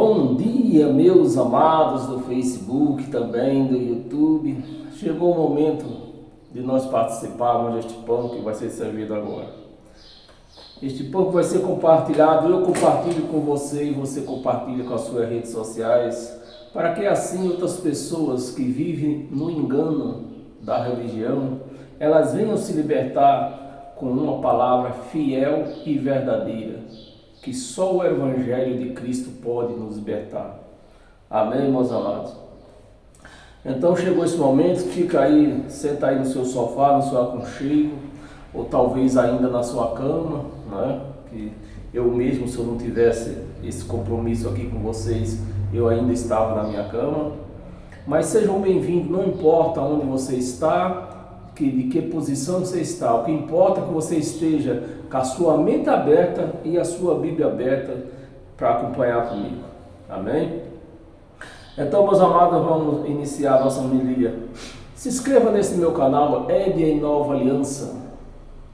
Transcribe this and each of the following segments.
Bom dia, meus amados do Facebook, também do YouTube. Chegou o momento de nós participarmos deste pão que vai ser servido agora. Este pão que vai ser compartilhado, eu compartilho com você e você compartilha com as suas redes sociais, para que assim outras pessoas que vivem no engano da religião, elas venham se libertar com uma palavra fiel e verdadeira, que só o Evangelho de Cristo pode nos libertar. Amém, meus amados? Então chegou esse momento, fica aí, senta aí no seu sofá, no seu aconchego, ou talvez ainda na sua cama, né? Que eu mesmo, se eu não tivesse esse compromisso aqui com vocês, eu ainda estava na minha cama. Mas sejam bem-vindos, não importa onde você está, de que posição você está, o que importa é que você esteja com a sua mente aberta e a sua Bíblia aberta para acompanhar comigo. Amém? Então, meus amados, vamos iniciar a nossa homilia. Se inscreva nesse meu canal, Ed em Nova Aliança,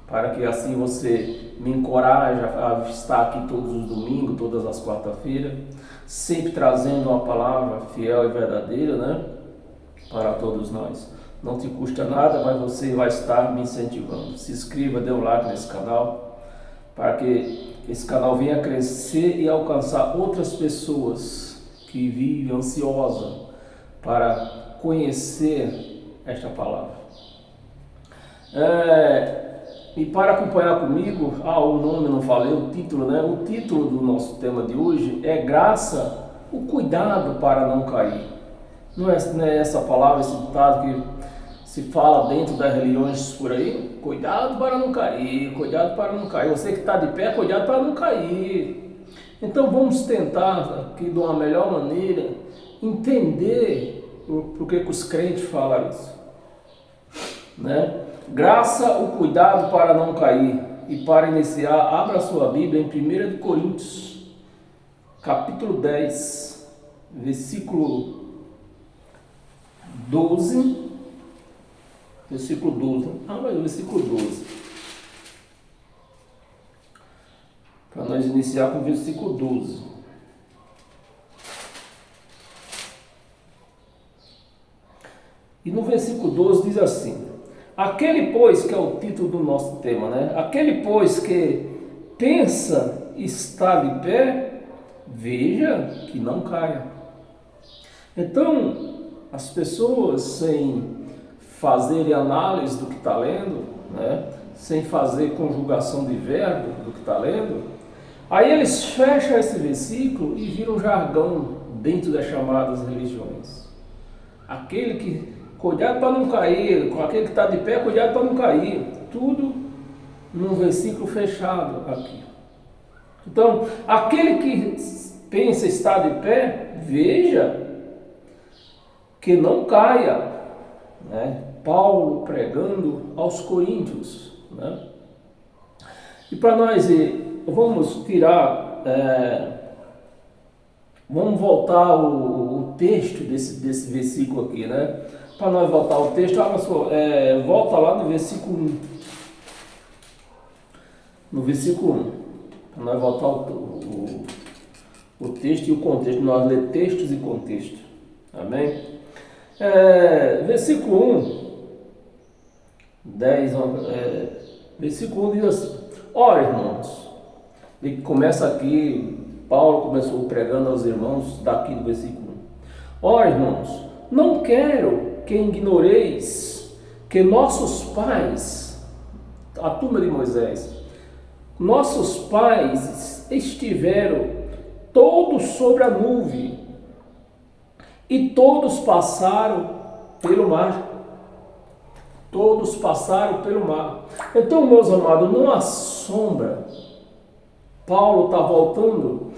para que assim você me encoraje a estar aqui todos os domingos, todas as quarta-feiras, sempre trazendo uma palavra fiel e verdadeira, né, para todos nós. Não te custa nada, mas você vai estar me incentivando. Se inscreva, dê um like nesse canal, para que esse canal venha crescer e alcançar outras pessoas que vivem ansiosas para conhecer esta palavra. E para acompanhar comigo, o nome eu não falei, o título, né? O título do nosso tema de hoje é Graça, o cuidado para não cair. Não é essa palavra, esse ditado que se fala dentro das religiões por aí? Cuidado para não cair, cuidado para não cair. Você que está de pé, cuidado para não cair. Então vamos tentar aqui de uma melhor maneira entender por que os crentes falam isso, né? Graça, o cuidado para não cair. E para iniciar, abra a sua Bíblia em 1 Coríntios, capítulo 10, versículo 12. Versículo 12. Versículo 12. Para nós iniciar com o versículo 12. E no versículo 12 diz assim: aquele, pois, que é o título do nosso tema, né? Aquele, pois, que pensa estar de pé, veja que não caia. Então, as pessoas sem fazerem análise do que está lendo, né? Sem fazer conjugação de verbo do que está lendo, aí eles fecham esse versículo e viram jargão dentro das chamadas religiões. Aquele que, cuidado para não cair, aquele que está de pé, cuidado para não cair, tudo num versículo fechado aqui. Então, aquele que pensa estar de pé, veja que não caia, né? Paulo pregando aos coríntios, né? E para nós, vamos tirar, vamos voltar o texto desse versículo aqui, né? Para nós voltar o texto, volta lá no versículo 1. No versículo 1, para nós voltar o texto e o contexto, nós ler textos e contexto. Amém? Versículo 1, 10, versículo 1 diz assim: ora, irmãos, ele começa aqui, Paulo começou pregando aos irmãos daqui do versículo 1. Ora, irmãos, não quero que ignoreis que nossos pais, a turma de Moisés, nossos pais estiveram todos sobre a nuvem e todos passaram pelo mar. Todos passaram pelo mar. Então, meus amados, não assombra. Paulo está voltando,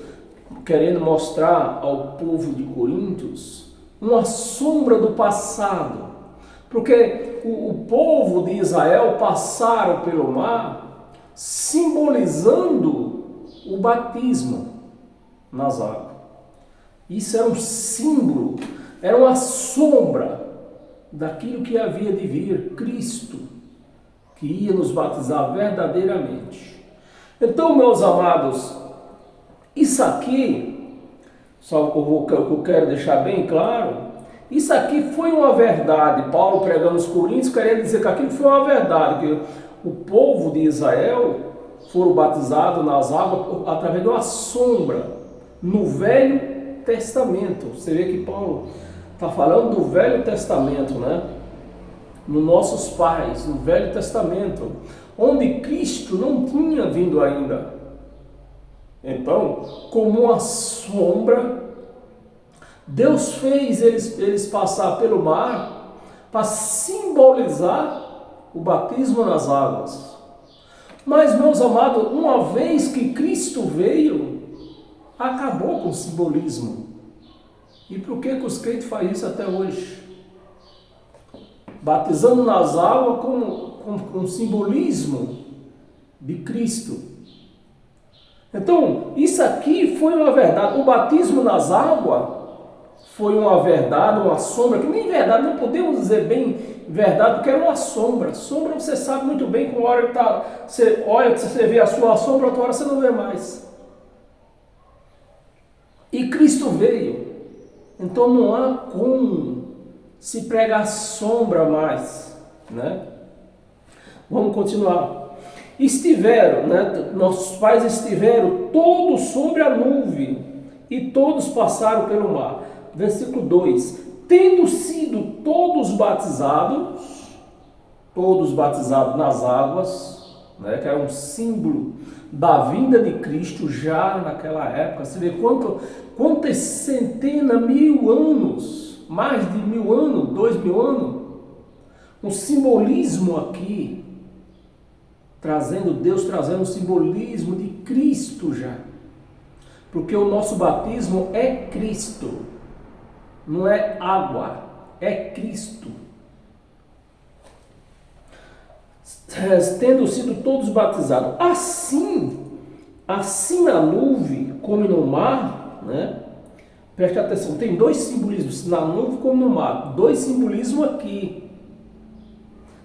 querendo mostrar ao povo de Coríntios uma sombra do passado. Porque o povo de Israel passaram pelo mar, simbolizando o batismo nas águas. Isso era um símbolo, era uma sombra daquilo que havia de vir, Cristo, que ia nos batizar verdadeiramente. Então, meus amados, isso aqui Só o que eu quero deixar bem claro, isso aqui foi uma verdade. Paulo pregando os Coríntios, querendo dizer que aquilo foi uma verdade, que o povo de Israel foram batizados nas águas através de uma sombra no Velho Testamento. Você vê que Paulo está falando do Velho Testamento, né? Nos nossos pais, no Velho Testamento, onde Cristo não tinha vindo ainda. Então, como uma sombra, Deus fez eles passar pelo mar para simbolizar o batismo nas águas. Mas, meus amados, uma vez que Cristo veio, acabou com o simbolismo. E por que os crentes fazem isso até hoje? Batizando nas águas com um simbolismo de Cristo. Então, isso aqui foi uma verdade. O batismo nas águas foi uma verdade, uma sombra, que nem verdade, não podemos dizer bem verdade, porque era uma sombra. Sombra você sabe muito bem, com a hora que você olha, você vê a sua sombra, outra hora você não vê mais. E Cristo veio. Então não há como se pregar sombra mais, né? Vamos continuar. Estiveram, né? Nossos pais estiveram todos sobre a nuvem e todos passaram pelo mar. Versículo 2: tendo sido todos batizados nas águas, né? Que era um símbolo da vinda de Cristo já naquela época. Você vê quantas centenas, 1000 anos, mais de 1000 anos, 2000 anos, um simbolismo aqui, Deus trazendo o simbolismo de Cristo já, porque o nosso batismo é Cristo, não é água, é Cristo. Tendo sido todos batizados, assim na nuvem como no mar, né? Preste atenção, tem dois simbolismos, na nuvem como no mar, dois simbolismos aqui.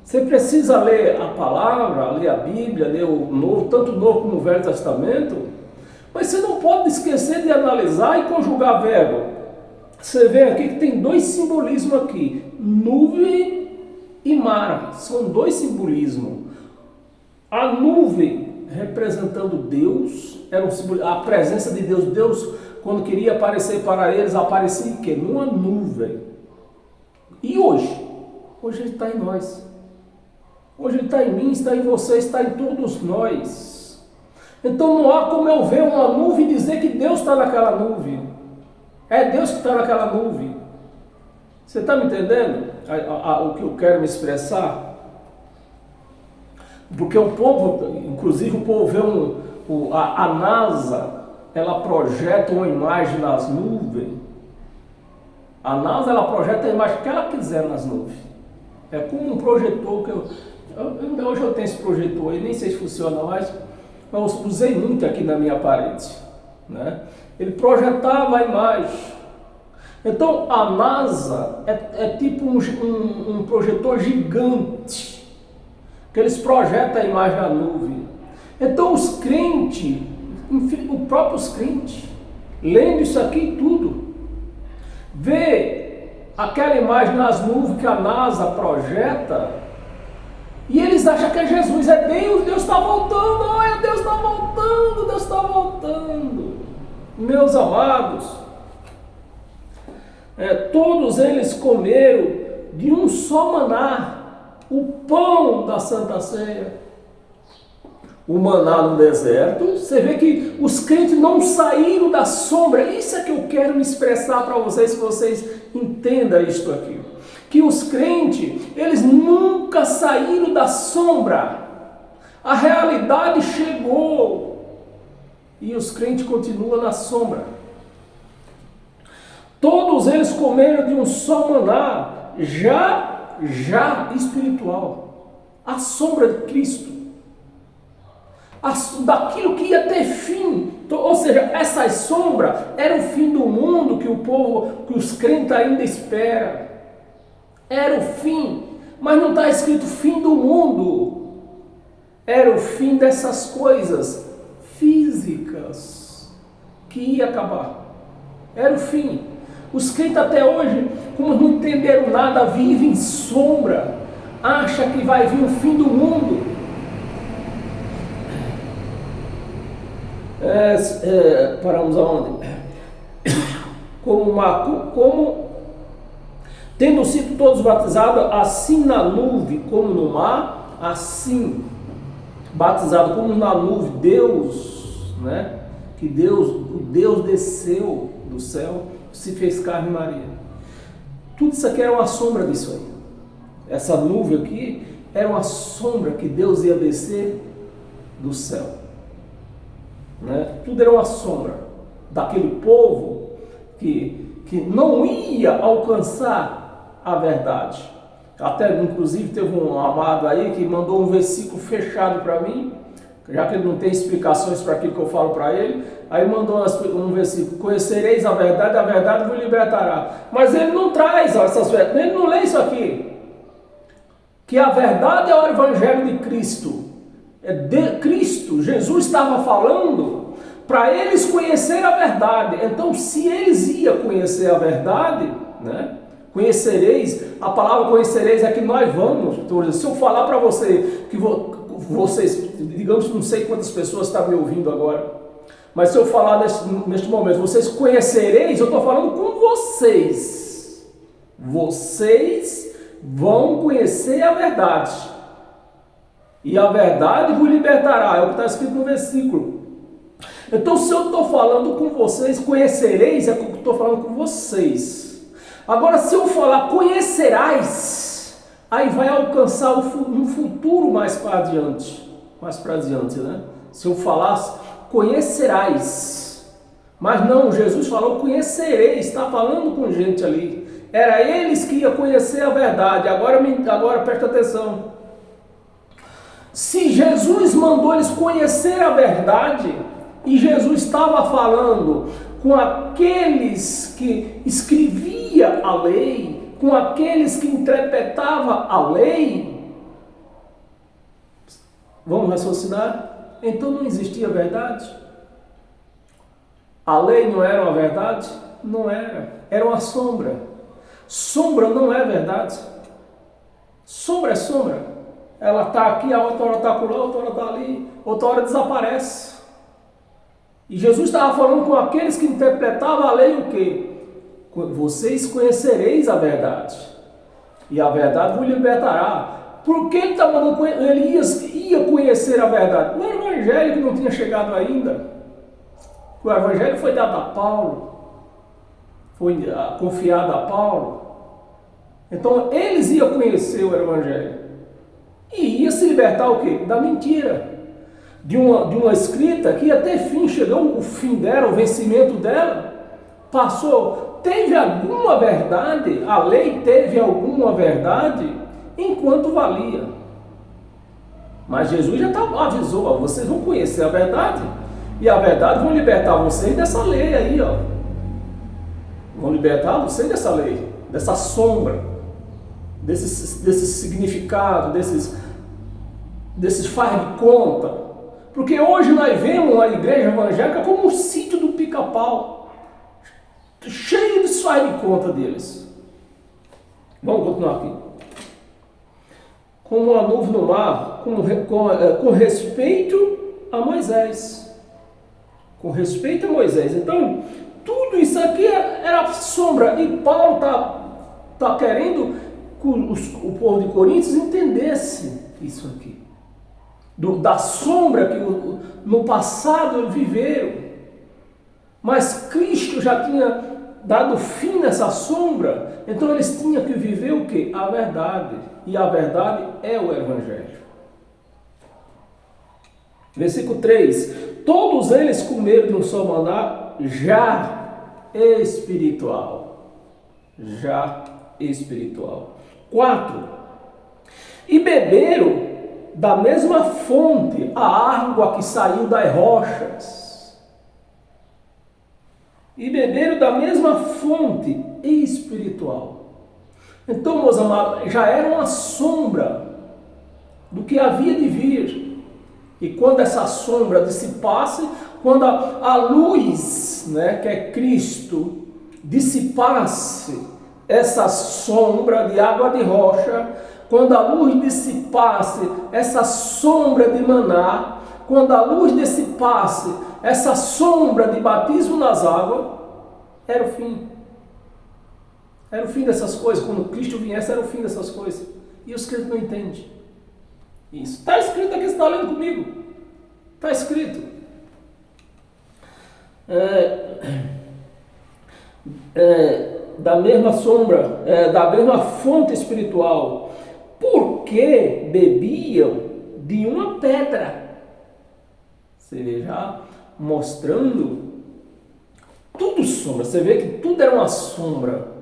Você precisa ler a palavra, ler a Bíblia, ler o Novo, tanto o Novo como o Velho Testamento, mas você não pode esquecer de analisar e conjugar verbo. Você vê aqui que tem dois simbolismos aqui, nuvem e mar, são dois simbolismos. A nuvem representando Deus, era um símbolo, a presença de Deus. Deus, quando queria aparecer para eles, aparecia em quê? Numa nuvem. E hoje? Hoje Ele está em nós. Hoje Ele está em mim, está em você, está em todos nós. Então não há como eu ver uma nuvem e dizer que Deus está naquela nuvem. É Deus que está naquela nuvem. Você está me entendendo o que eu quero me expressar? Porque o povo, inclusive o povo vê a NASA, ela projeta uma imagem nas nuvens. A NASA, ela projeta a imagem que ela quiser nas nuvens. É como um projetor que hoje eu tenho esse projetor aí, nem sei se funciona mais, mas eu usei muito aqui na minha parede, né? Ele projetava a imagem. Então a NASA é tipo um projetor gigante, que eles projetam a imagem na nuvem. Então os crentes, os próprios crentes, lendo isso aqui tudo, vê aquela imagem nas nuvens que a NASA projeta, e eles acham que é Jesus, é Deus, Deus está voltando, olha, Deus está voltando, Deus está voltando. Meus amados, todos eles comeram de um só maná, o pão da Santa Ceia. O maná no deserto, você vê que os crentes não saíram da sombra. Isso é que eu quero me expressar para vocês, que vocês entendam isto aqui. Que os crentes, eles nunca saíram da sombra. A realidade chegou e os crentes continuam na sombra. Todos eles comeram de um só maná, já espiritual, a sombra de Cristo, daquilo que ia ter fim. Ou seja, essa sombra era o fim do mundo que os crentes ainda esperam. Era o fim, mas não está escrito fim do mundo. Era o fim dessas coisas físicas que ia acabar. Era o fim. Os crentes até hoje, como não entenderam nada, vivem em sombra, acham que vai vir o fim do mundo. Paramos aonde? Como tendo sido todos batizados, assim na nuvem como no mar, assim batizado como na nuvem, Deus, né? Que o Deus desceu do céu, se fez carne Maria. Tudo isso aqui era uma sombra disso aí. Essa nuvem aqui era uma sombra que Deus ia descer do céu, né? Tudo era uma sombra daquele povo que não ia alcançar a verdade. Até inclusive teve um amado aí que mandou um versículo fechado para mim, já que ele não tem explicações para aquilo que eu falo para ele. Aí mandou um versículo: conhecereis a verdade vos libertará. Mas ele não traz essas verdades, ele não lê isso aqui, que a verdade é o evangelho de Cristo, é de Cristo. Jesus estava falando para eles conhecer a verdade. Então, se eles iam conhecer a verdade, né? Conhecereis, a palavra conhecereis é que nós vamos. Se eu falar para você que vocês, digamos, não sei quantas pessoas estão me ouvindo agora, mas se eu falar neste momento, vocês conhecereis, eu estou falando com vocês. Vocês vão conhecer a verdade, e a verdade vos libertará, é o que está escrito no versículo. Então, se eu estou falando com vocês, conhecereis, é o que eu estou falando com vocês. Agora, se eu falar conhecerás, aí vai alcançar um futuro mais para adiante, né? Se eu falasse conhecerás, mas não, Jesus falou conhecereis, está falando com gente ali. Era eles que iam conhecer a verdade. Agora presta atenção. Se Jesus mandou eles conhecer a verdade, e Jesus estava falando com aqueles que escrevia a lei, com aqueles que interpretava a lei, vamos raciocinar? Então não existia verdade? A lei não era uma verdade? Não era. Era uma sombra. Sombra não é verdade. Sombra é sombra. Ela está aqui, a outra hora está por lá, a outra hora está ali, outra hora desaparece. E Jesus estava falando com aqueles que interpretavam a lei o quê? Vocês conhecereis a verdade, e a verdade vos libertará. Por que ele está mandando? Ele ia conhecer a verdade. Não era o evangelho que não tinha chegado ainda. O evangelho foi dado a Paulo, foi confiado a Paulo. Então eles iam conhecer o evangelho e ia se libertar o quê? Da mentira. De uma escrita que ia ter fim, chegou o fim dela, o vencimento dela, passou, teve alguma verdade, a lei teve alguma verdade enquanto valia. Mas Jesus já avisou, ó, vocês vão conhecer a verdade, e a verdade vão libertar vocês dessa lei aí, ó. Vão libertar vocês dessa lei, dessa sombra, desse significado, desses faz de conta. Porque hoje nós vemos a igreja evangélica como um sítio do Pica-Pau, cheio de faz de conta deles. Vamos continuar aqui. Como uma nuvem no mar, com respeito a Moisés. Com respeito a Moisés. Então, tudo isso aqui era sombra. E Paulo está querendo que o povo de Coríntios entendesse isso aqui. Da sombra que no passado eles viveram. Mas Cristo já tinha dado fim nessa sombra. Então eles tinham que viver o quê? A verdade. E a verdade é o Evangelho. Versículo 3. Todos eles comeram de um só maná já espiritual. Já espiritual. 4. E beberam da mesma fonte a água que saiu das rochas. E beberam da mesma fonte espiritual. Então, meus amados, já era uma sombra do que havia de vir. E quando essa sombra dissipasse, quando a luz, né, que é Cristo, dissipasse essa sombra de água de rocha, quando a luz dissipasse essa sombra de maná, quando a luz dissipasse essa sombra de batismo nas águas, era o fim. Era o fim dessas coisas. Quando Cristo viesse, era o fim dessas coisas. E os crentes não entendem isso. Está escrito aqui, você está lendo comigo. Está escrito. Da mesma sombra, da mesma fonte espiritual, porque bebiam de uma pedra. Você vê já mostrando tudo sombra. Você vê que tudo era uma sombra.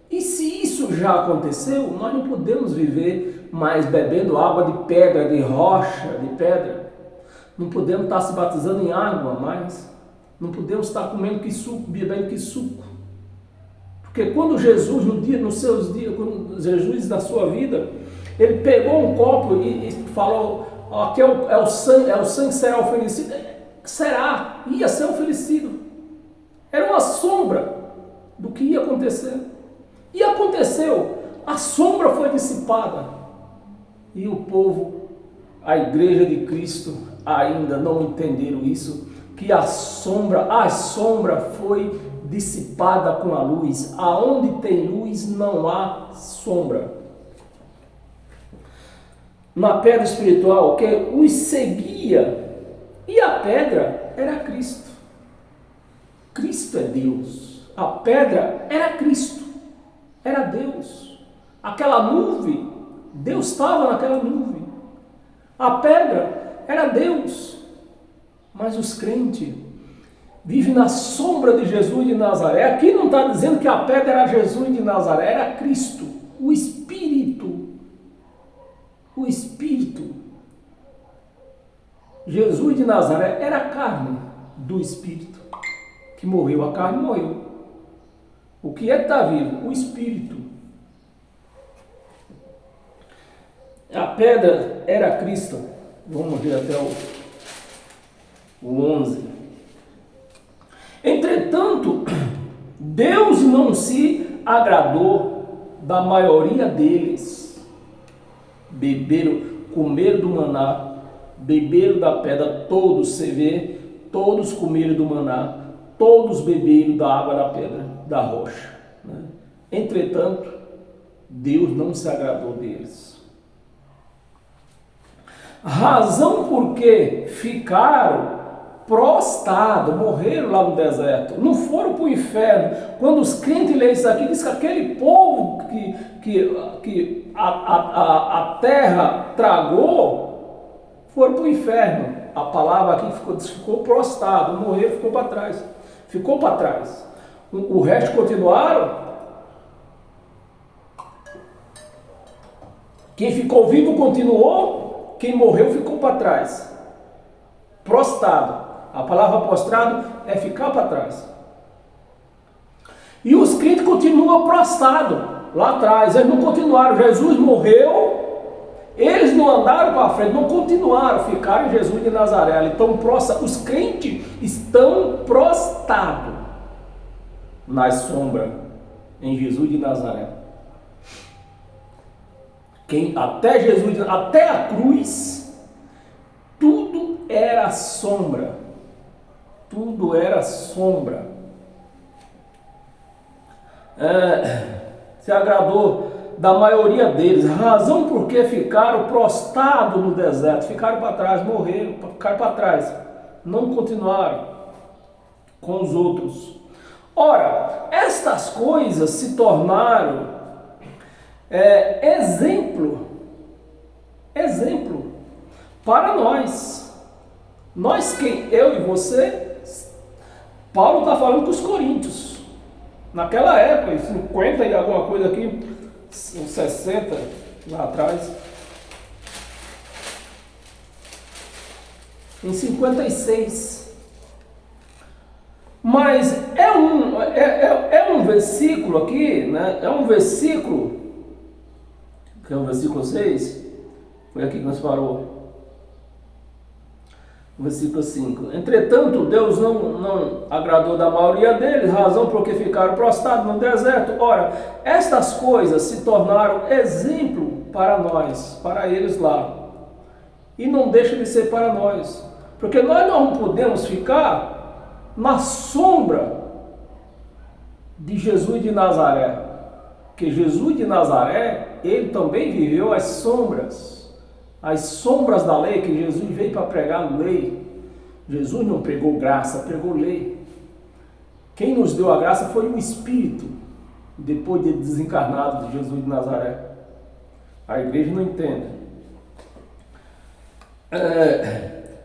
E se isso já aconteceu, nós não podemos viver mais bebendo água de pedra, de rocha, de pedra. Não podemos estar se batizando em água mais. Não podemos estar comendo que suco, bebendo que suco. Porque quando Jesus, nos seus dias, quando Jesus na sua vida, ele pegou um copo e falou, aqui é o sangue será oferecido. Será, ia ser oferecido. Era uma sombra do que ia acontecer. E aconteceu, a sombra foi dissipada. E o povo, a igreja de Cristo, ainda não entenderam isso, que a sombra foi dissipada com a luz. Aonde tem luz não há sombra. Na pedra espiritual que os seguia, e a pedra era Cristo. Cristo é Deus. A pedra era Cristo, era Deus. Aquela nuvem, Deus estava naquela nuvem. A pedra era Deus. Mas os crentes vivem na sombra de Jesus de Nazaré. Aqui não está dizendo que a pedra era Jesus de Nazaré, era Cristo, o Espírito. O Espírito. Jesus de Nazaré era a carne do Espírito, que morreu. A carne morreu. O que é que está vivo? O Espírito. A pedra era Cristo. Vamos ver até o 11. Entretanto, Deus não se agradou da maioria deles. Beberam, comeram do maná, beberam da pedra, todos, você vê, todos comeram do maná, todos beberam da água da pedra, da rocha. Né? Entretanto, Deus não se agradou deles. Razão porque ficaram prostrados, morreram lá no deserto, não foram para o inferno. Quando os crentes leem isso aqui, diz que aquele povo que a terra tragou, foram para o inferno. A palavra aqui ficou prostrado, morreu, ficou para trás. Ficou para trás. O resto continuaram. Quem ficou vivo continuou, quem morreu ficou para trás. Prostrado. A palavra prostrado é ficar para trás. E os crentes continuam prostrados lá atrás. Eles não continuaram. Jesus morreu, eles não andaram para frente, não continuaram, ficaram em Jesus de Nazaré. Então, os crentes estão prostrados na sombra em Jesus de Nazaré. Até a cruz, tudo era sombra. Tudo era sombra. Se agradou da maioria deles, razão porque ficaram prostrados no deserto, ficaram para trás, morreram, ficaram para trás, não continuaram com os outros. Ora, estas coisas se tornaram exemplo para nós. Eu e você. Paulo está falando com os coríntios. Naquela época, 50 e alguma coisa aqui, uns 60 lá atrás. Em 56. Mas é um versículo aqui, né? É um versículo, que é o versículo 6. Foi aqui que nós parou. Versículo 5. Entretanto, Deus não agradou da maioria deles, razão porque ficaram prostrados no deserto. Ora, estas coisas se tornaram exemplo para nós, para eles lá. E não deixa de ser para nós. Porque nós não podemos ficar na sombra de Jesus de Nazaré. Porque Jesus de Nazaré, ele também viveu as sombras da lei, que Jesus veio para pregar lei. Jesus não pregou graça, pregou lei. Quem nos deu a graça foi o Espírito, depois de desencarnado de Jesus de Nazaré. A igreja não entende.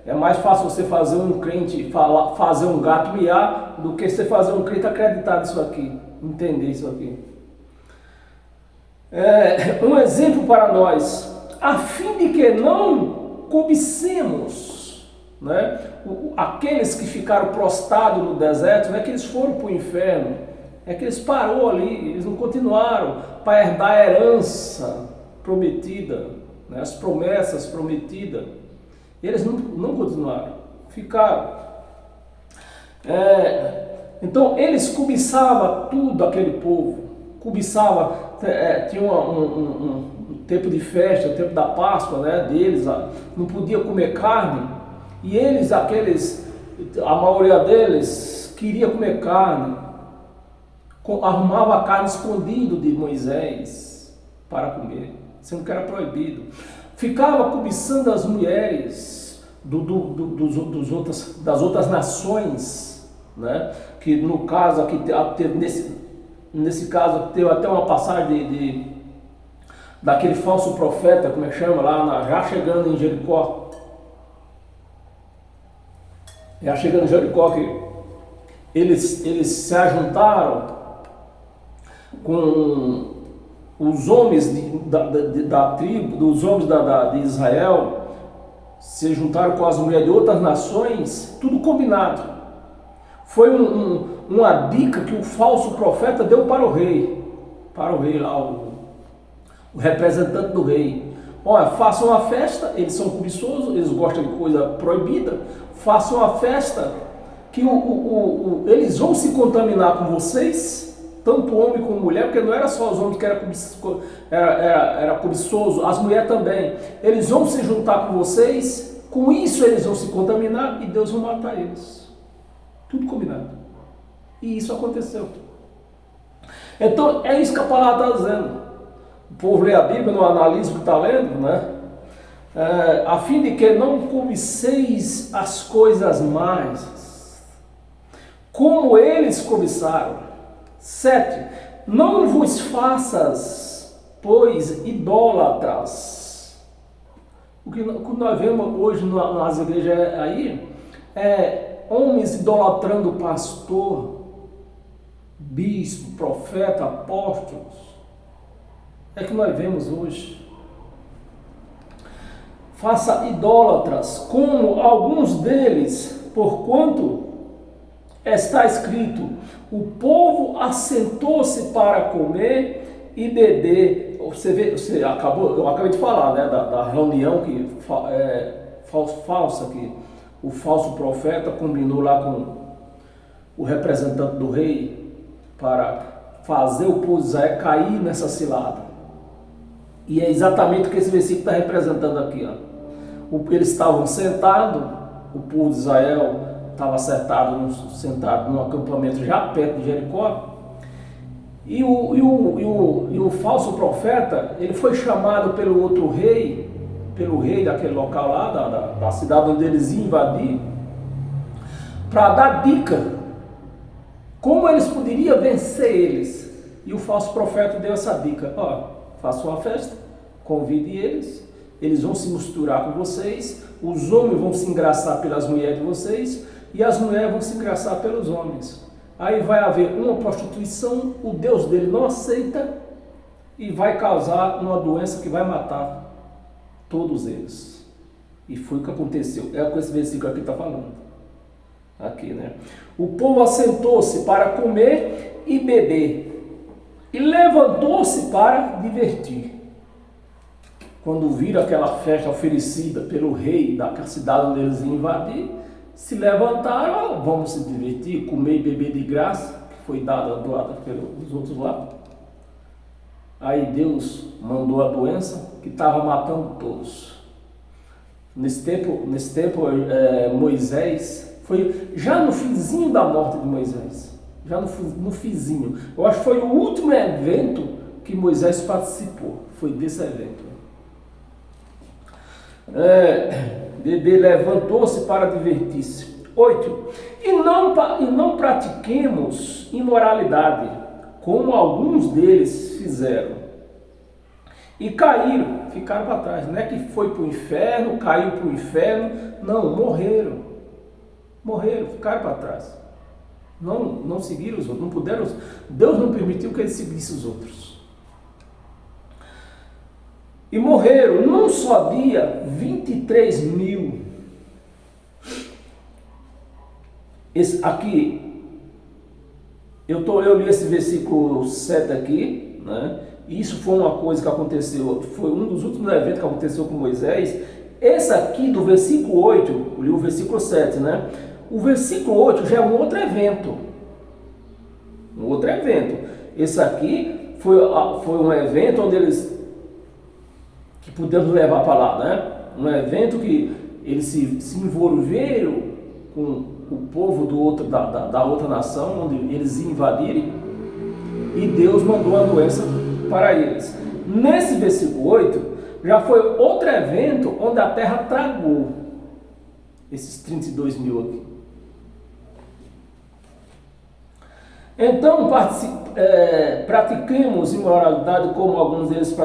É mais fácil você fazer um crente fazer um gato miar do que você fazer um crente acreditar nisso aqui, entender isso aqui. Um exemplo para nós, a fim de que não cobicemos, né? Aqueles que ficaram prostrados no deserto, não é que eles foram para o inferno, é que eles pararam ali, eles não continuaram para herdar a herança prometida, né? As promessas prometidas, eles não continuaram, ficaram. Então eles cobiçavam tudo, aquele povo, cobiçava, tinha um tempo de festa, o tempo da Páscoa, né, deles, não podia comer carne, e eles, a maioria deles, queria comer carne, arrumava a carne escondido de Moisés para comer, sendo que era proibido. Ficava cobiçando as mulheres das outras nações, né, que no caso aqui, nesse caso, teve até uma passagem daquele falso profeta, como é que chama, já chegando em Jericó. Já chegando em Jericó, que eles se ajuntaram com os homens da tribo, dos homens de Israel, se juntaram com as mulheres de outras nações, tudo combinado. Foi uma dica que o falso profeta deu para o rei lá, o representante do rei. Olha, façam uma festa, eles são cobiçosos, eles gostam de coisa proibida, façam uma festa que eles vão se contaminar com vocês, tanto homem como mulher, porque não era só os homens que era cobiçoso, as mulheres também. Eles vão se juntar com vocês, com isso eles vão se contaminar e Deus vai matar eles. Tudo combinado. E isso aconteceu. Então é isso que a palavra está dizendo. O povo lê a Bíblia, não analisa o que está lendo, né? A fim de que não cobiceis as coisas mais, como eles cobiçaram. 7. Não vos faças, pois, idólatras. O que nós vemos hoje nas igrejas aí homens idolatrando pastor, bispo, profeta, apóstolos. É que nós vemos hoje. Faça idólatras, como alguns deles, porquanto está escrito: o povo assentou-se para comer e beber. Eu acabei de falar, né, da reunião que falsa, que o falso profeta combinou lá com o representante do rei para fazer o povo de Israel cair nessa cilada. E é exatamente o que esse versículo está representando aqui. Eles estavam sentados, o povo de Israel estava sentado num acampamento já perto de Jericó, e o falso profeta, ele foi chamado pelo outro rei, pelo rei daquele local lá, da cidade onde eles iam invadir, para dar dica, como eles poderiam vencer eles. E o falso profeta deu essa dica: faça uma festa, convide eles vão se misturar com vocês, os homens vão se engraçar pelas mulheres de vocês, e as mulheres vão se engraçar pelos homens. Aí vai haver uma prostituição, o Deus dele não aceita, e vai causar uma doença que vai matar todos eles. E foi o que aconteceu. É o que esse versículo aqui está falando. Aqui, né? O povo assentou-se para comer e beber, e levantou-se para divertir. quando viram aquela festa oferecida pelo rei da cidade onde eles iam invadir, se levantaram, vamos se divertir, comer e beber de graça, que foi doada pelos outros lá. Aí Deus mandou a doença que estava matando todos. Nesse tempo Moisés, foi já no finzinho da morte de Moisés, já no finzinho. Eu acho que foi o último evento que Moisés participou, foi desse evento. Bebê levantou-se para divertir-se. 8. E não pratiquemos imoralidade, como alguns deles fizeram. E caíram, ficaram para trás. Não é que foi para o inferno, caiu para o inferno. Não, morreram. Morreram, ficaram para trás. Não seguiram os outros, não puderam. Deus não permitiu que eles seguissem os outros. E morreram num só dia 23 mil. Aqui, eu li esse versículo 7 aqui, né? Isso foi uma coisa que aconteceu, foi um dos últimos eventos que aconteceu com Moisés. Esse aqui do versículo 8, eu li o versículo 7, né? O versículo 8 já é um outro evento. Um outro evento. Esse aqui foi um evento onde eles que pudemos levar para lá, né? Um evento que eles se envolveram com o povo da outra nação, onde eles invadirem, e Deus mandou a doença para eles. Nesse versículo 8, já foi outro evento onde a terra tragou esses 32 mil aqui. Então, pratiquemos imoralidade como alguns deles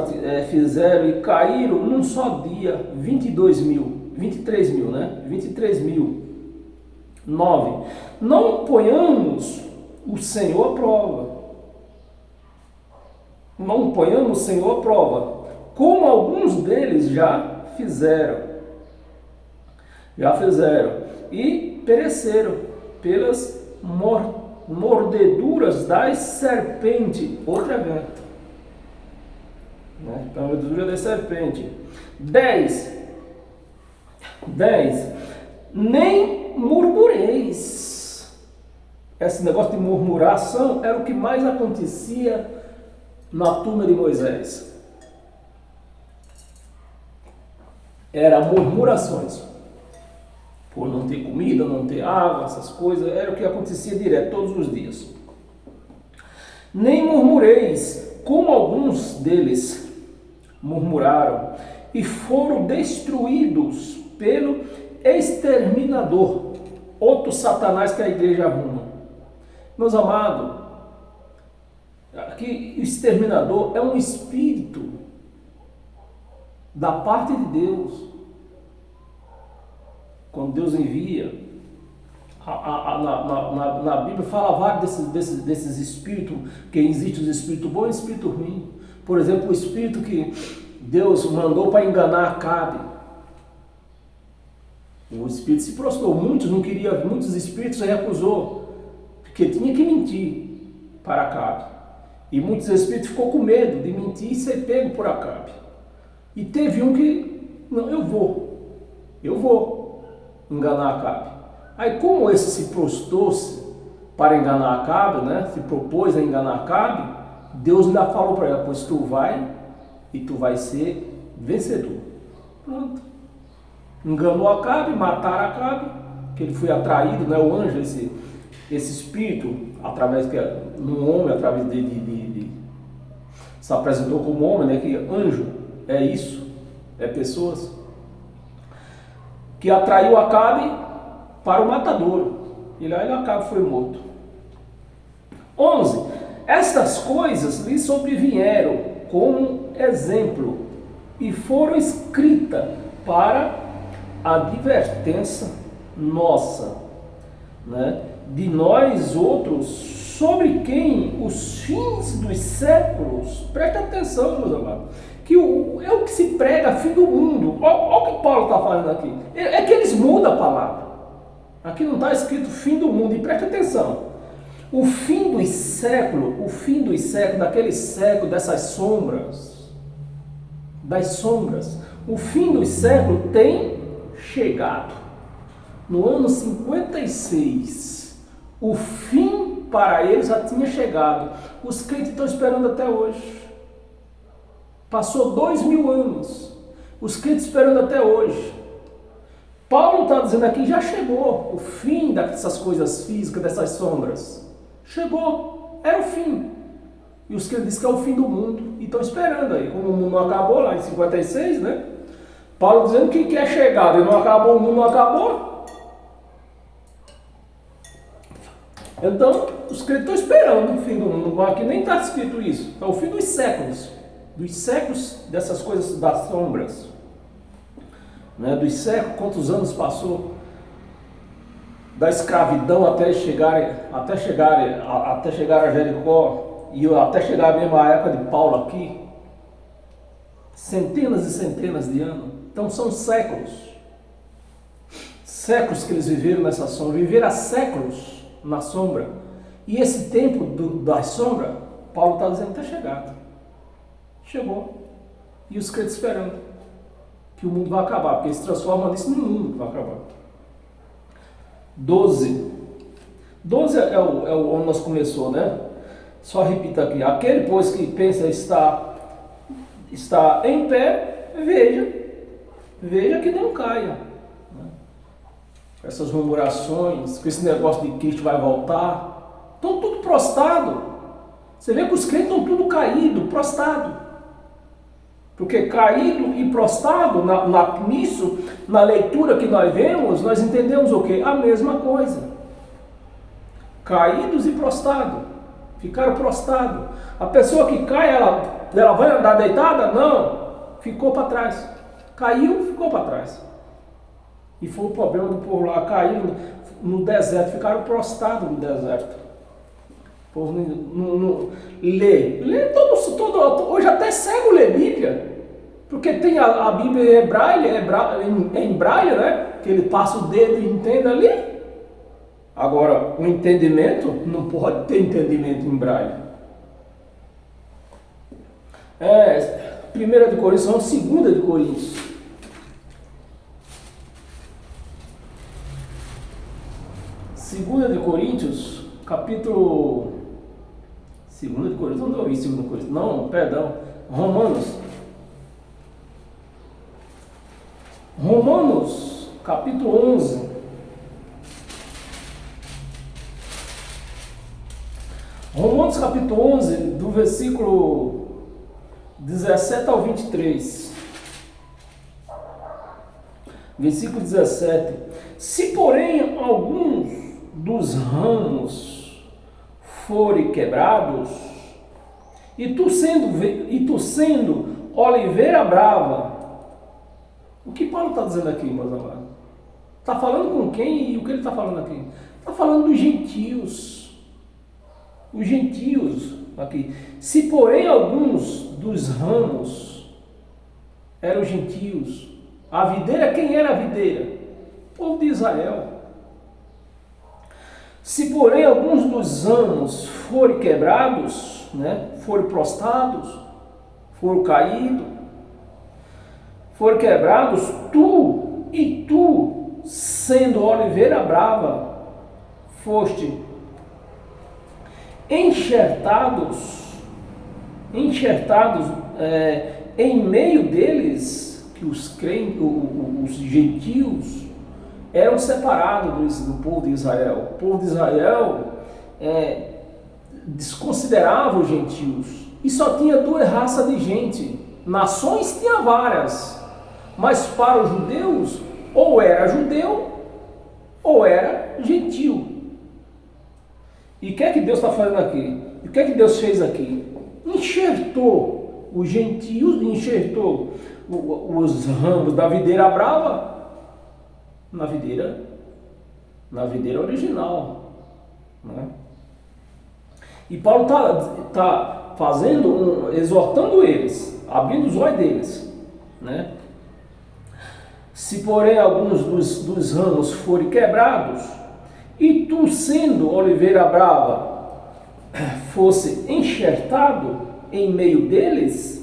fizeram e caíram num só dia 23 mil, né? 23 mil. 9. Não ponhamos o Senhor à prova. Não ponhamos o Senhor à prova, como alguns deles já fizeram. E pereceram pelas mordeduras das serpentes. Outro evento, né? A mordedura da serpente. 10. Nem murmureis. Esse negócio de murmuração era o que mais acontecia na turma de Moisés. Era murmurações. Por não ter comida, não ter água, essas coisas, era o que acontecia direto, todos os dias. Nem murmureis, como alguns deles murmuraram, e foram destruídos pelo exterminador, outro Satanás que a igreja arruma. Meus amados, aqui o exterminador é um espírito da parte de Deus. Quando Deus envia, na Bíblia fala vários desses espíritos, que existem os espíritos bons e os espíritos ruins. Por exemplo, o espírito que Deus mandou para enganar Acabe. O espírito se prostrou, muitos espíritos se recusou, porque tinha que mentir para Acabe. E muitos espíritos ficou com medo de mentir e ser pego por Acabe. E teve um que, não, eu vou enganar Acabe. Aí como esse se prostrou-se para enganar Acabe, né, se propôs a enganar Acabe, Deus ainda falou para ela, pois tu vai e tu vai ser vencedor. Pronto. Enganou Acabe, mataram Acabe, que ele foi atraído, né, o anjo, esse espírito, através que um homem, através de se apresentou como homem, né, que anjo é isso, é pessoas, que atraiu Acabe para o matadouro. E lá Acabe foi morto. 11. Estas coisas lhe sobrevieram como exemplo e foram escritas para a advertência nossa, né, de nós outros, sobre quem os fins dos séculos, presta atenção, meus amados, que é o que se prega, fim do mundo. Olha o que Paulo está falando aqui. É que eles mudam a palavra. Aqui não está escrito fim do mundo, e presta atenção. O fim dos séculos, daquele século, dessas sombras, das sombras. O fim dos séculos tem chegado. No ano 56, o fim para eles já tinha chegado. Os crentes estão esperando até hoje. Passou 2000 anos. Os crentes esperando até hoje. Paulo está dizendo aqui, já chegou o fim dessas coisas físicas, dessas sombras. Chegou, era o fim. E os crentes dizem que é o fim do mundo. E estão esperando aí. Como o mundo não acabou lá em 56, né? Paulo dizendo que é chegado e não acabou, o mundo não acabou. Então, os crentes estão esperando o fim do mundo. Aqui nem está escrito isso. É o fim dos séculos. Dos séculos dessas coisas das sombras. Né? Dos séculos, quantos anos passou? Da escravidão até chegar a Jericó. E até chegar mesmo a época de Paulo aqui. Centenas e centenas de anos. Então são séculos. Séculos que eles viveram nessa sombra. Viveram há séculos na sombra. E esse tempo da sombra, Paulo está dizendo que está chegado. Chegou. E os crentes esperando que o mundo vai acabar. Porque eles transformam isso num mundo que vai acabar. 12. 12 é onde nós começou, né? Só repita aqui. Aquele, pois, que pensa está em pé, veja que não caia. Essas murmurações, com esse negócio de Cristo vai voltar, estão tudo prostrado. Você vê que os crentes estão tudo caído, prostrado. Porque caído e prostrado, nisso, na leitura que nós vemos, nós entendemos o quê? A mesma coisa. Caídos e prostrados. Ficaram prostrados. A pessoa que cai, ela vai andar deitada? Não. Ficou para trás. Caiu, ficou para trás. E foi o problema do povo lá. Caiu no deserto. Ficaram prostrados no deserto. O povo não lê. Lê todo. Hoje até cego lê Bíblia. Porque tem a Bíblia em braille, né? Que ele passa o dedo e entende ali. Agora, o entendimento, não pode ter entendimento em braille. 1 de Coríntios, não, 2 de Coríntios. 2 de Coríntios, capítulo... 2 de Coríntios, onde eu vi 2 de Coríntios? Não, perdão, Romanos, capítulo 11. Romanos capítulo 11, do versículo 17 ao 23. Versículo 17. Se porém alguns dos ramos forem quebrados, e tu sendo oliveira brava, o que Paulo está dizendo aqui, meus amados? Está falando com quem e o que ele está falando aqui? Está falando dos gentios. Os gentios aqui. Se porém alguns dos ramos eram gentios, a videira, quem era a videira? O povo de Israel. Se porém alguns dos ramos forem quebrados, né, forem prostrados, forem caídos, forem quebrados, tu, sendo oliveira brava, foste enxertados em meio deles, que os crentes, os gentios, eram separados do povo de Israel. O povo de Israel desconsiderava os gentios e só tinha duas raças de gente. Nações tinha várias, mas para os judeus, ou era judeu ou era gentil. E o que é que Deus está fazendo aqui? E o que é que Deus fez aqui? Enxertou os gentios, enxertou os ramos da videira brava na videira original, né? E Paulo está exortando eles, abrindo os olhos deles, né? Se porém alguns dos ramos forem quebrados, e tu, sendo oliveira brava, fosse enxertado em meio deles,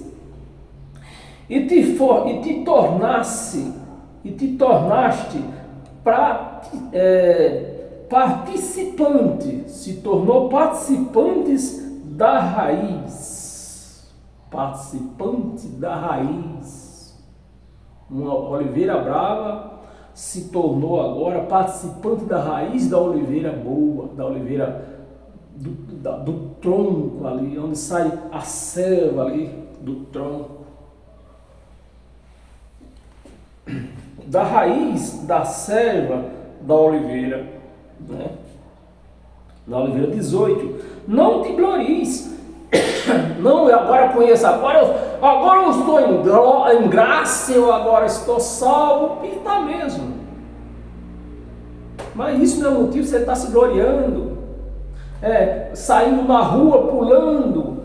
e te tornaste participante, se tornou participantes da raiz. Participante da raiz. Uma oliveira brava se tornou agora participante da raiz da oliveira boa, da oliveira do tronco ali, onde sai a selva ali do tronco. Da raiz da selva da oliveira, né? Na oliveira 18. Não te glories. Não, eu agora conheço, agora eu estou em graça, eu agora estou salvo, e está mesmo. Mas isso não é motivo de você estar se gloriando, saindo na rua, pulando,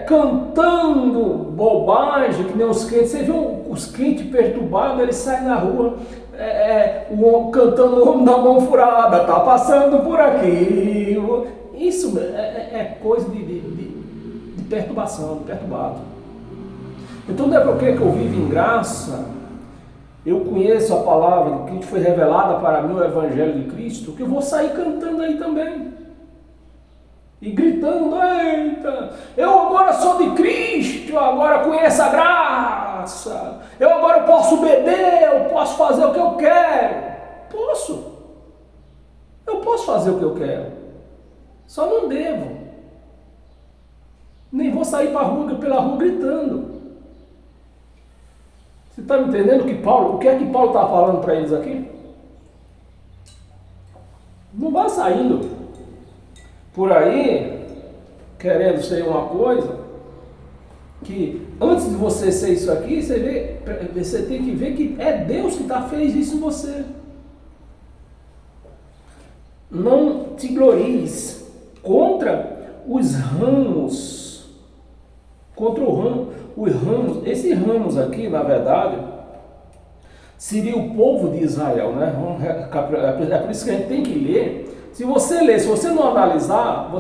cantando bobagem, que nem os crentes. Você vê os crentes perturbados, eles saem na rua cantando o homem da mão furada, tá passando por aqui. Isso é coisa de perturbação, de perturbado. Então não é porque que eu vivo em graça, eu conheço a palavra que foi revelada para mim, o Evangelho de Cristo, que eu vou sair cantando aí também. E gritando, eita, eu agora sou de Cristo, eu agora conheço a graça, eu agora posso beber, eu posso fazer o que eu quero. Eu posso fazer o que eu quero, só não devo. Nem vou sair pela rua gritando. Você está me entendendo o que é que Paulo está falando para eles aqui? Não vá saindo por aí querendo ser uma coisa que antes de você ser isso aqui, você tem que ver que é Deus que fez isso em você. Não te glories contra os ramos. Contra os ramos. Esses ramos aqui, na verdade, seria o povo de Israel, né? É por isso que a gente tem que ler. Se você ler, se você não analisar,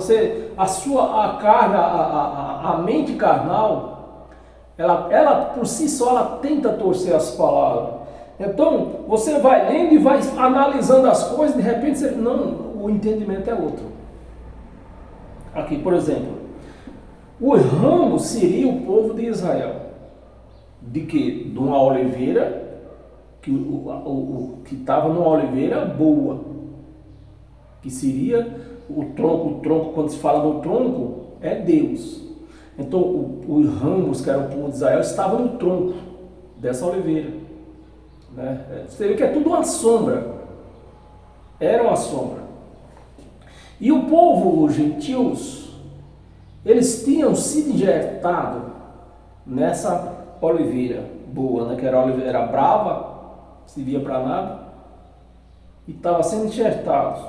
a carne, a mente carnal, ela por si só, ela tenta torcer as palavras. Então, você vai lendo e vai analisando as coisas, de repente, o entendimento é outro. Aqui, por exemplo, o ramo seria o povo de Israel. De quê? De uma oliveira, que estava numa oliveira boa. Que seria o tronco, quando se fala no tronco, é Deus. Então, os ramos, que eram o povo de Israel, estavam no tronco dessa oliveira. Né? Você vê que é tudo uma sombra. Era uma sombra. E o povo, os gentios, eles tinham sido injertados nessa oliveira boa, né? Que era a oliveira brava, servia para nada, e estava sendo enxertados.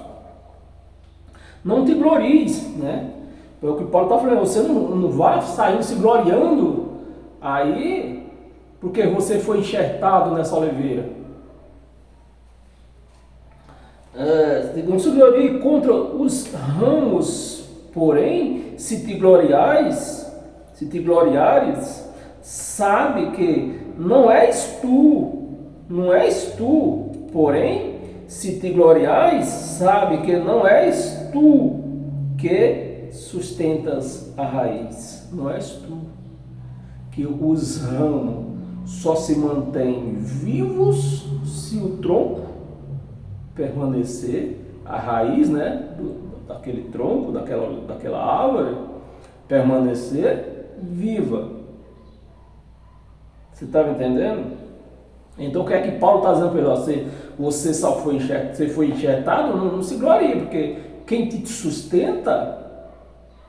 Não te glories, né? É o que Paulo está falando, você não vai sair se gloriando aí, porque você foi enxertado nessa oliveira. Não se glorie contra os ramos, porém, se te gloriares, sabe que não és tu, porém, se te gloriares, sabe que não és tu que sustentas a raiz, não és tu, que os ramos só se mantêm vivos se o tronco permanecer, a raiz, né, daquele tronco, daquela árvore, permanecer viva. Você está me entendendo? Então o que é que Paulo está dizendo para você? Você só foi enxertado, não se glorie, porque quem te sustenta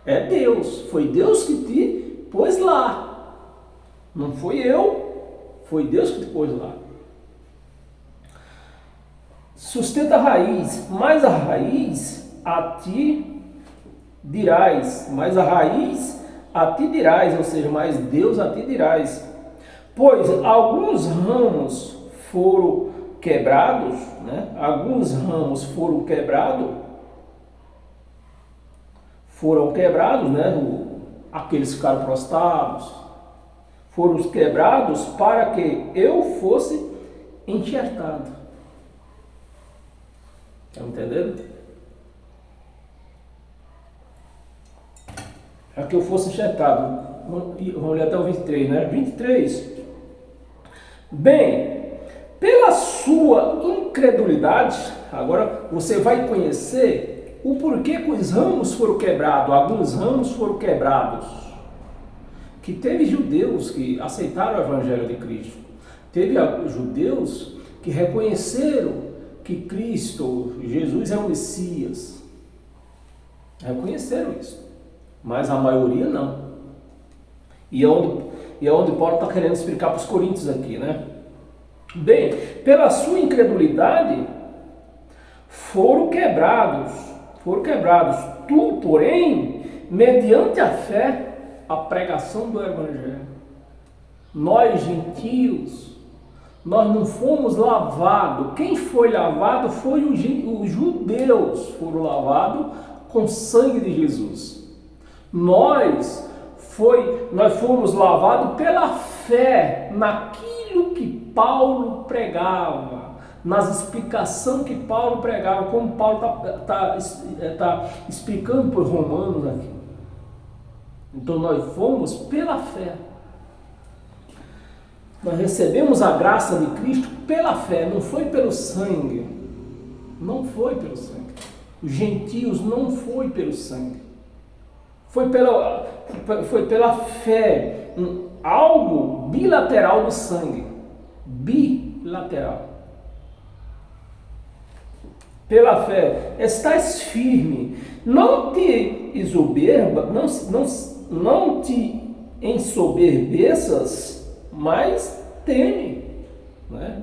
é Deus. Foi Deus que te pôs lá. Não foi eu, foi Deus que te pôs lá. Sustenta a raiz, mas a raiz a ti dirás, ou seja, mais Deus a ti dirás. Pois alguns ramos foram quebrados, né? Foram quebrados, né? Aqueles ficaram prostrados, foram quebrados para que eu fosse enxertado. Estão entendendo? Para que eu fosse enxertado. Vamos ler até o 23, né? 23. Bem, pela sua incredulidade, agora você vai conhecer o porquê que os ramos foram quebrados. Alguns ramos foram quebrados. Que teve judeus que aceitaram o Evangelho de Cristo. Teve judeus que reconheceram que Cristo, Jesus é o Messias. Reconheceram isso. Mas a maioria não. E é onde Paulo está querendo explicar para os coríntios aqui, né? Bem, pela sua incredulidade foram quebrados. Tu, porém, mediante a fé, a pregação do Evangelho. Nós, gentios, nós não fomos lavados. Quem foi lavado foi os judeus, foram lavados com sangue de Jesus. Nós fomos lavados pela fé naquilo que Paulo pregava, nas explicações que Paulo pregava, como Paulo tá explicando para os romanos aqui. Então nós fomos pela fé. Nós recebemos a graça de Cristo pela fé, não foi pelo sangue. Não foi pelo sangue. Os gentios não foi pelo sangue. Foi pela fé, algo bilateral do sangue. Bilateral. Pela fé, estás firme, não te não te ensoberbeças, mas teme. Né?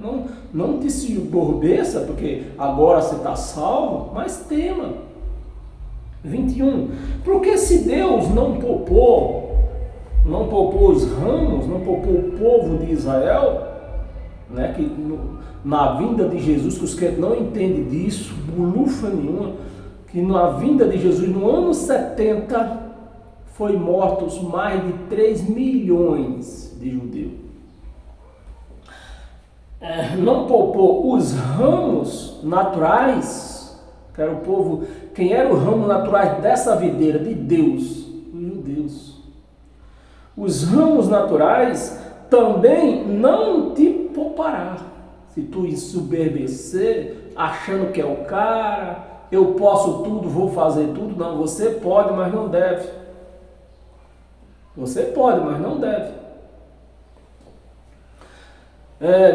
Não te ensoberbeça, porque agora você está salvo, mas tema. 21. Porque se Deus não poupou os ramos, não poupou o povo de Israel, né, que na vinda de Jesus, que os crentes não entendem disso, bolufa nenhuma, que na vinda de Jesus, no ano 70, foi mortos mais de 3 milhões de judeus. Não poupou os ramos naturais, que era o povo, quem era o ramo natural dessa videira de Deus? Os judeus. Os ramos naturais também não te poupará. Se tu ensoberbecer, achando que é o cara, eu posso tudo, vou fazer tudo. Não, você pode, mas não deve. Você pode, mas não deve.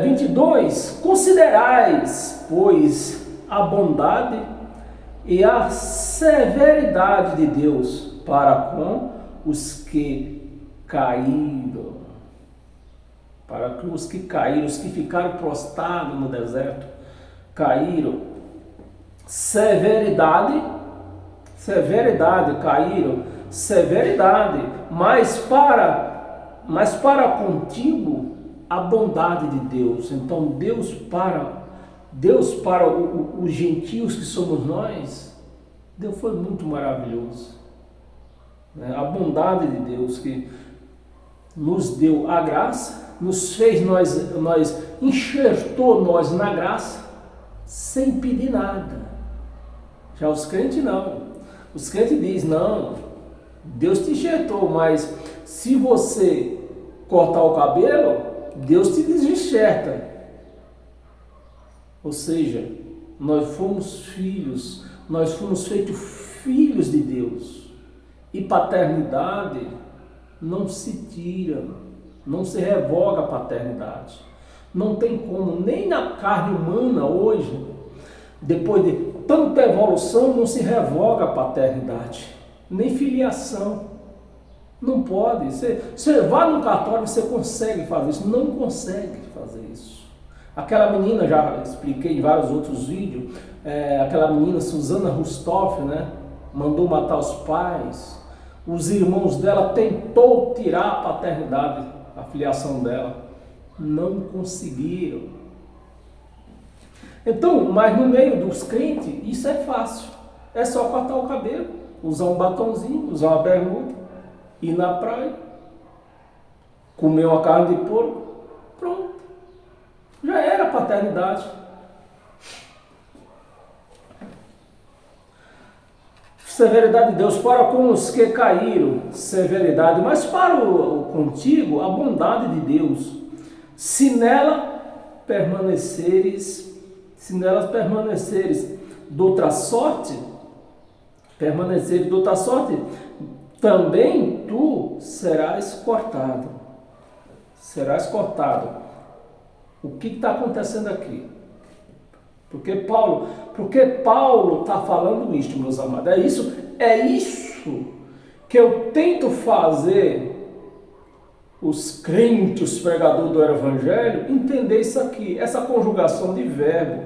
22. Considerais, pois, a bondade e a severidade de Deus para com os que caíram. Para os que caíram, os que ficaram prostrados no deserto, caíram. Severidade, caíram. Severidade, mas para contigo a bondade de Deus. Então Deus para os gentios que somos nós, Deus foi muito maravilhoso. A bondade de Deus que nos deu a graça, nos fez enxertou nós na graça, sem pedir nada. Já os crentes não. Os crentes dizem, não, Deus te enxertou, mas se você cortar o cabelo, Deus te desenxerta. Ou seja, nós fomos filhos, nós fomos feitos filhos de Deus. E paternidade não se tira, não se revoga a paternidade. Não tem como, nem na carne humana hoje, depois de tanta evolução, não se revoga a paternidade, nem filiação. Não pode. Você vai no cartório, você consegue fazer isso. Não consegue fazer isso. Aquela menina, já expliquei em vários outros vídeos, aquela menina Susana Rustoff, né, mandou matar os pais. Os irmãos dela tentou tirar a paternidade, a filiação dela. Não conseguiram. Então, mas no meio dos crentes, isso é fácil. É só cortar o cabelo, usar um batonzinho, usar uma bermuda, ir na praia. comeu a carne de porco, pronto. Já era a paternidade. Severidade de Deus para com os que caíram, severidade, mas para o contigo, a bondade de Deus. Se nela permaneceres, de outra sorte, também tu serás cortado. Serás cortado. O que está acontecendo aqui? Porque Paulo está falando isto, meus amados. É isso que eu tento fazer os crentes, os pregadores do Evangelho, entender isso aqui, essa conjugação de verbo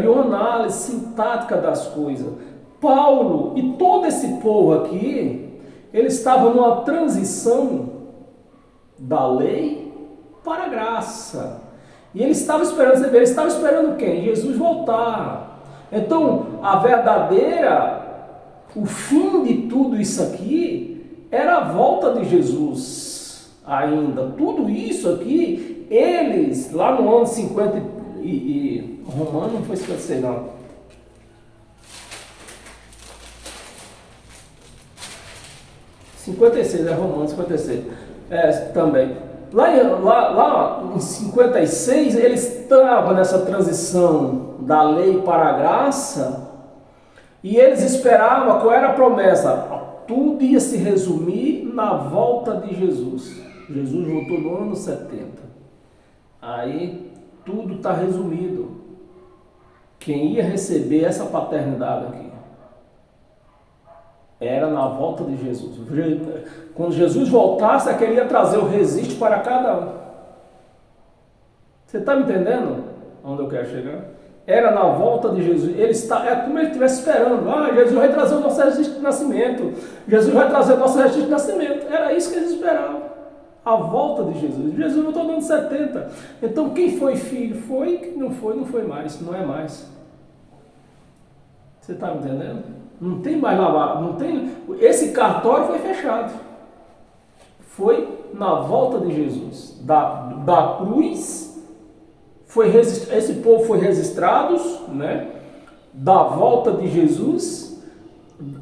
e uma análise sintática das coisas. Paulo e todo esse povo aqui, ele estava numa transição da lei para a graça. E ele estava esperando quem? Jesus voltar. Então, o fim de tudo isso aqui era a volta de Jesus ainda. Tudo isso aqui, eles, lá no ano 50 Romano não foi 56 não. 56, é Romano 56. Também. Lá em 56, eles estavam nessa transição da lei para a graça, e eles esperavam, qual era a promessa? Tudo ia se resumir na volta de Jesus. Jesus voltou no ano 70. Aí tudo está resumido. Quem ia receber essa paternidade aqui era na volta de Jesus. Quando Jesus voltasse, ele ia trazer o resiste para cada um. Você está me entendendo onde eu quero chegar? Era na volta de Jesus. É como ele estivesse esperando. Jesus vai trazer o nosso registro de nascimento. Jesus vai trazer o nosso registro de nascimento. Era isso que eles esperavam. A volta de Jesus. Jesus voltou no ano 70. Então quem foi filho foi, quem não foi mais. Não é mais. Você está me entendendo? Não tem mais lavado. Não tem. Esse cartório foi fechado. Foi na volta de Jesus. Da cruz. Esse povo foi registrado, né? Da volta de Jesus,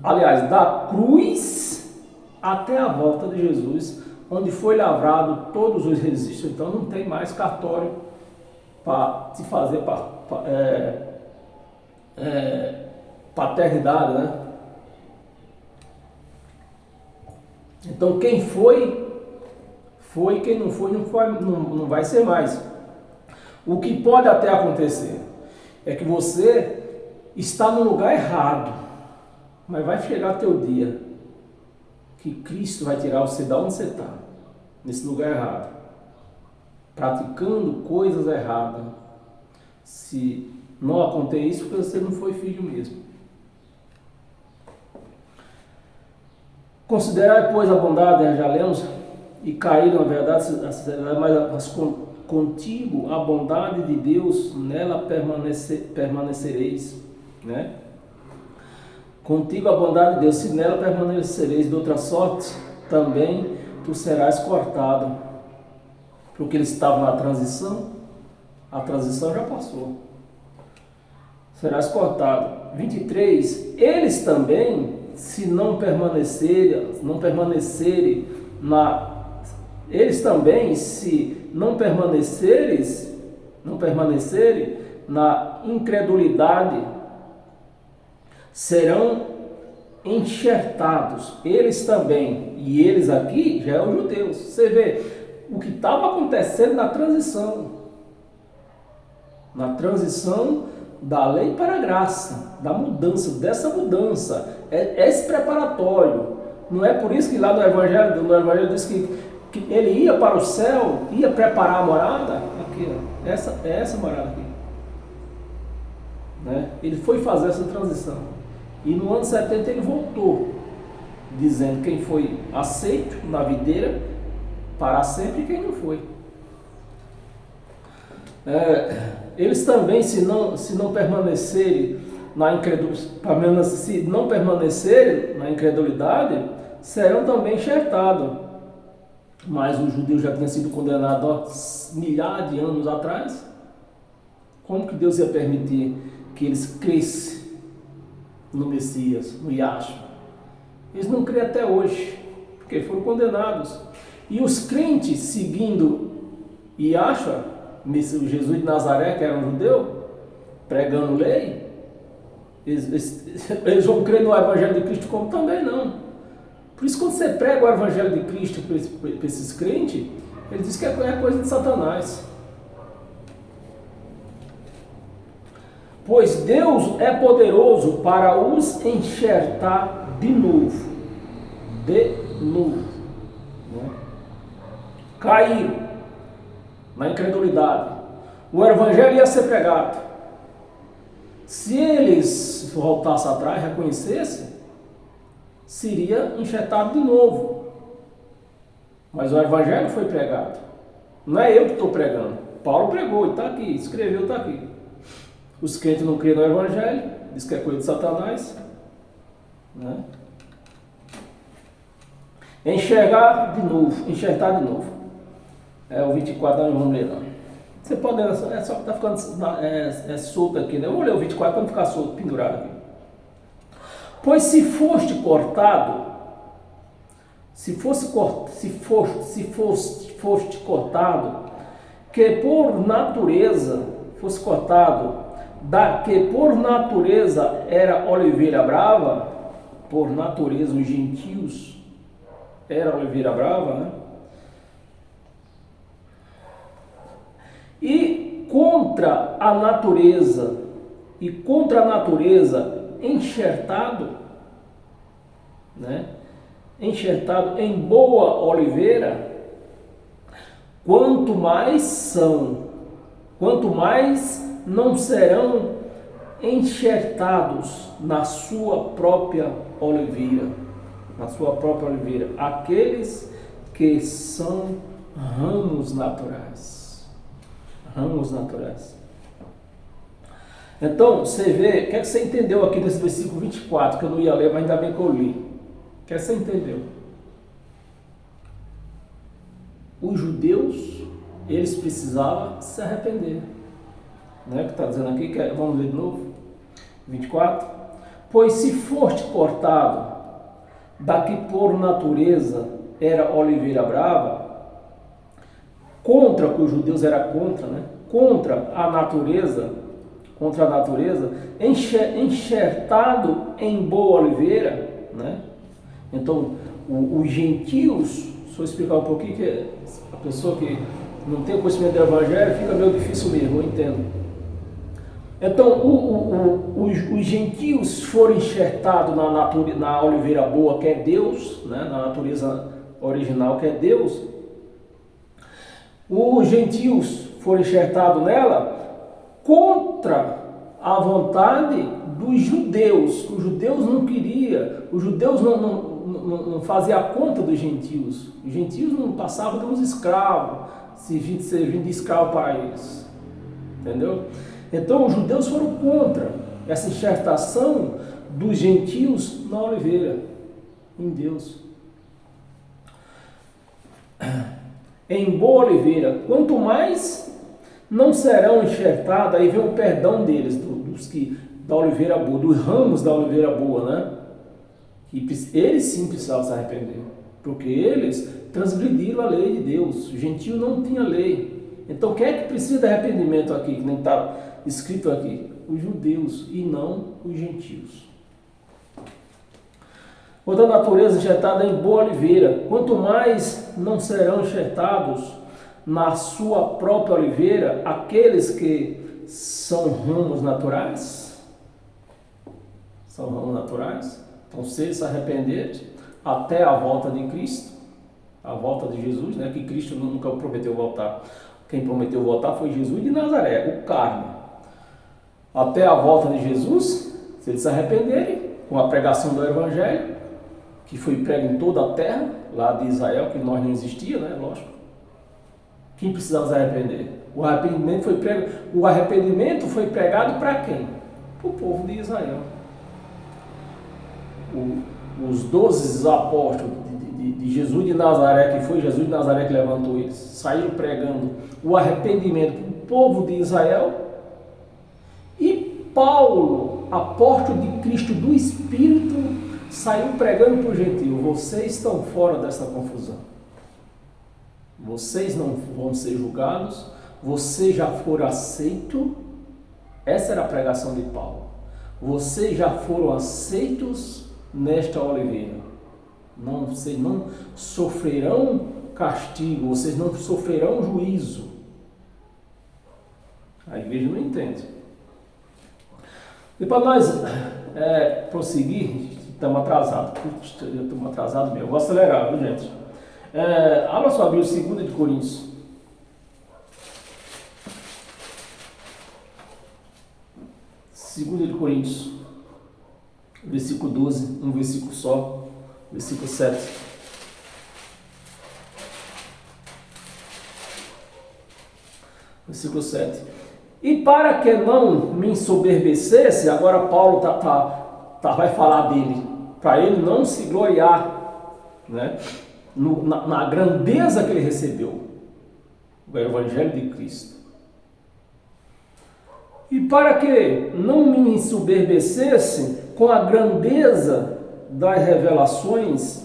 aliás, da cruz até a volta de Jesus, onde foi lavrado todos os registros. Então não tem mais cartório para se fazer paternidade, né? Então quem foi, quem não foi, não vai ser mais. O que pode até acontecer é que você está no lugar errado, mas vai chegar teu dia que Cristo vai tirar você de onde você está, nesse lugar errado, praticando coisas erradas. Se não acontecer isso, porque você não foi filho mesmo. Considerai, pois, a bondade, já lemos, e caíram, na verdade, a sinceridade, mas contigo a bondade de Deus, nela permanecereis, né? Contigo a bondade de Deus, se nela permanecereis, de outra sorte, também tu serás cortado. Porque eles estavam na transição, a transição já passou. Serás cortado. 23, eles também, se não permanecerem na incredulidade, serão enxertados. Eles também, e eles aqui já é os judeus. Você vê o que estava acontecendo na transição da lei para a graça, dessa mudança, esse preparatório. Não é por isso que lá no Evangelho diz que ele ia para o céu, ia preparar a morada, aqui, ó, essa morada aqui, né? Ele foi fazer essa transição, e no ano 70 ele voltou, dizendo quem foi aceito na videira para sempre e quem não foi. Eles também, se não permanecerem na incredulidade, serão também enxertados. mas os judeus já tinham sido condenados há milhares de anos atrás. Como que Deus ia permitir que eles crescem no Messias, no Yahshua? Eles não creem até hoje, porque foram condenados. E os crentes seguindo Yahshua, Jesus de Nazaré, que era um judeu, pregando lei, eles vão crer no Evangelho de Cristo como também não. Por isso, quando você prega o Evangelho de Cristo para esses crentes, ele diz que é coisa de Satanás. Pois Deus é poderoso para os enxertar de novo. Né? Caíram na incredulidade. O Evangelho ia ser pregado. Se eles voltassem atrás, reconhecessem, seria enxertado de novo. Mas o Evangelho foi pregado. Não é eu que estou pregando. Paulo pregou e está aqui, escreveu, está aqui. Os crentes não creem no Evangelho, diz que é coisa de Satanás. Né? Enxertar de novo. É o 24, não vamos ler não. Você pode ler, é só que está ficando solto aqui, né? Eu vou ler o 24 para não ficar solto, pendurado aqui. Pois se foste cortado, foste cortado, que por natureza fosse cortado, que por natureza era oliveira brava, por natureza os gentios era oliveira brava, né? E contra a natureza enxertado, né? Enxertado em boa oliveira, quanto mais não serão enxertados na sua própria oliveira, aqueles que são ramos naturais. Então, você vê, o que é que você entendeu aqui nesse versículo 24, que eu não ia ler, mas ainda bem que eu li. O que é que você entendeu? Os judeus, eles precisavam se arrepender. Né? Que está dizendo aqui, vamos ler de novo, 24. Pois se foste cortado, da que por natureza era oliveira brava, contra, que os judeus eram contra, né? Contra a natureza, enxertado em boa oliveira, né? Então, os gentios, se eu explicar um pouquinho, que a pessoa que não tem conhecimento do Evangelho fica meio difícil mesmo, eu entendo. Então, os gentios foram enxertados na oliveira boa, que é Deus, né? Na natureza original, que é Deus. Os gentios foram enxertados nela contra a vontade dos judeus. Os judeus não queriam, os judeus não faziam conta dos gentios. Os gentios não passavam de uns escravos, servindo de escravo para eles. Entendeu? Então os judeus foram contra essa enxertação dos gentios na oliveira, em Deus. Em boa oliveira, quanto mais não serão enxertados, aí vem o perdão deles, da oliveira boa, dos ramos da oliveira boa, né? Que eles sim precisavam se arrepender, porque eles transgrediram a lei de Deus. O gentio não tinha lei. Então quem é que precisa de arrependimento aqui, que nem está escrito aqui? Os judeus e não os gentios. Outra natureza enxertada em boa oliveira, quanto mais não serão enxertados na sua própria oliveira aqueles que são ramos naturais. São ramos naturais. Então, se eles se arrependerem até a volta de Cristo, a volta de Jesus, né? Que Cristo nunca prometeu voltar. Quem prometeu voltar foi Jesus de Nazaré, o carne. Até a volta de Jesus, se eles se arrependerem com a pregação do Evangelho, que foi prego em toda a terra, lá de Israel, que nós não existia, né? Lógico. Quem precisava se arrepender? O arrependimento foi pregado para quem? Para o povo de Israel. Os 12 apóstolos de Jesus de Nazaré, que foi Jesus de Nazaré que levantou eles, saíram pregando o arrependimento para o povo de Israel. E Paulo, apóstolo de Cristo do Espírito, saiu pregando para o gentio: vocês estão fora dessa confusão, vocês não vão ser julgados, vocês já foram aceitos. Essa era a pregação de Paulo: vocês já foram aceitos nesta oliveira, vocês não sofrerão castigo, vocês não sofrerão juízo. A igreja não entende. E para nós prosseguir, estamos atrasados mesmo, eu vou acelerar, viu, gente? Abra sua Bíblia, 2 de Coríntios. 2 de Coríntios, versículo 12, um versículo só, versículo 7. Versículo 7. E para que não me ensoberbecesse, agora Paulo vai falar dele, para ele não se gloriar, né, na grandeza que ele recebeu, o Evangelho de Cristo. E para que não me ensoberbecesse com a grandeza das revelações,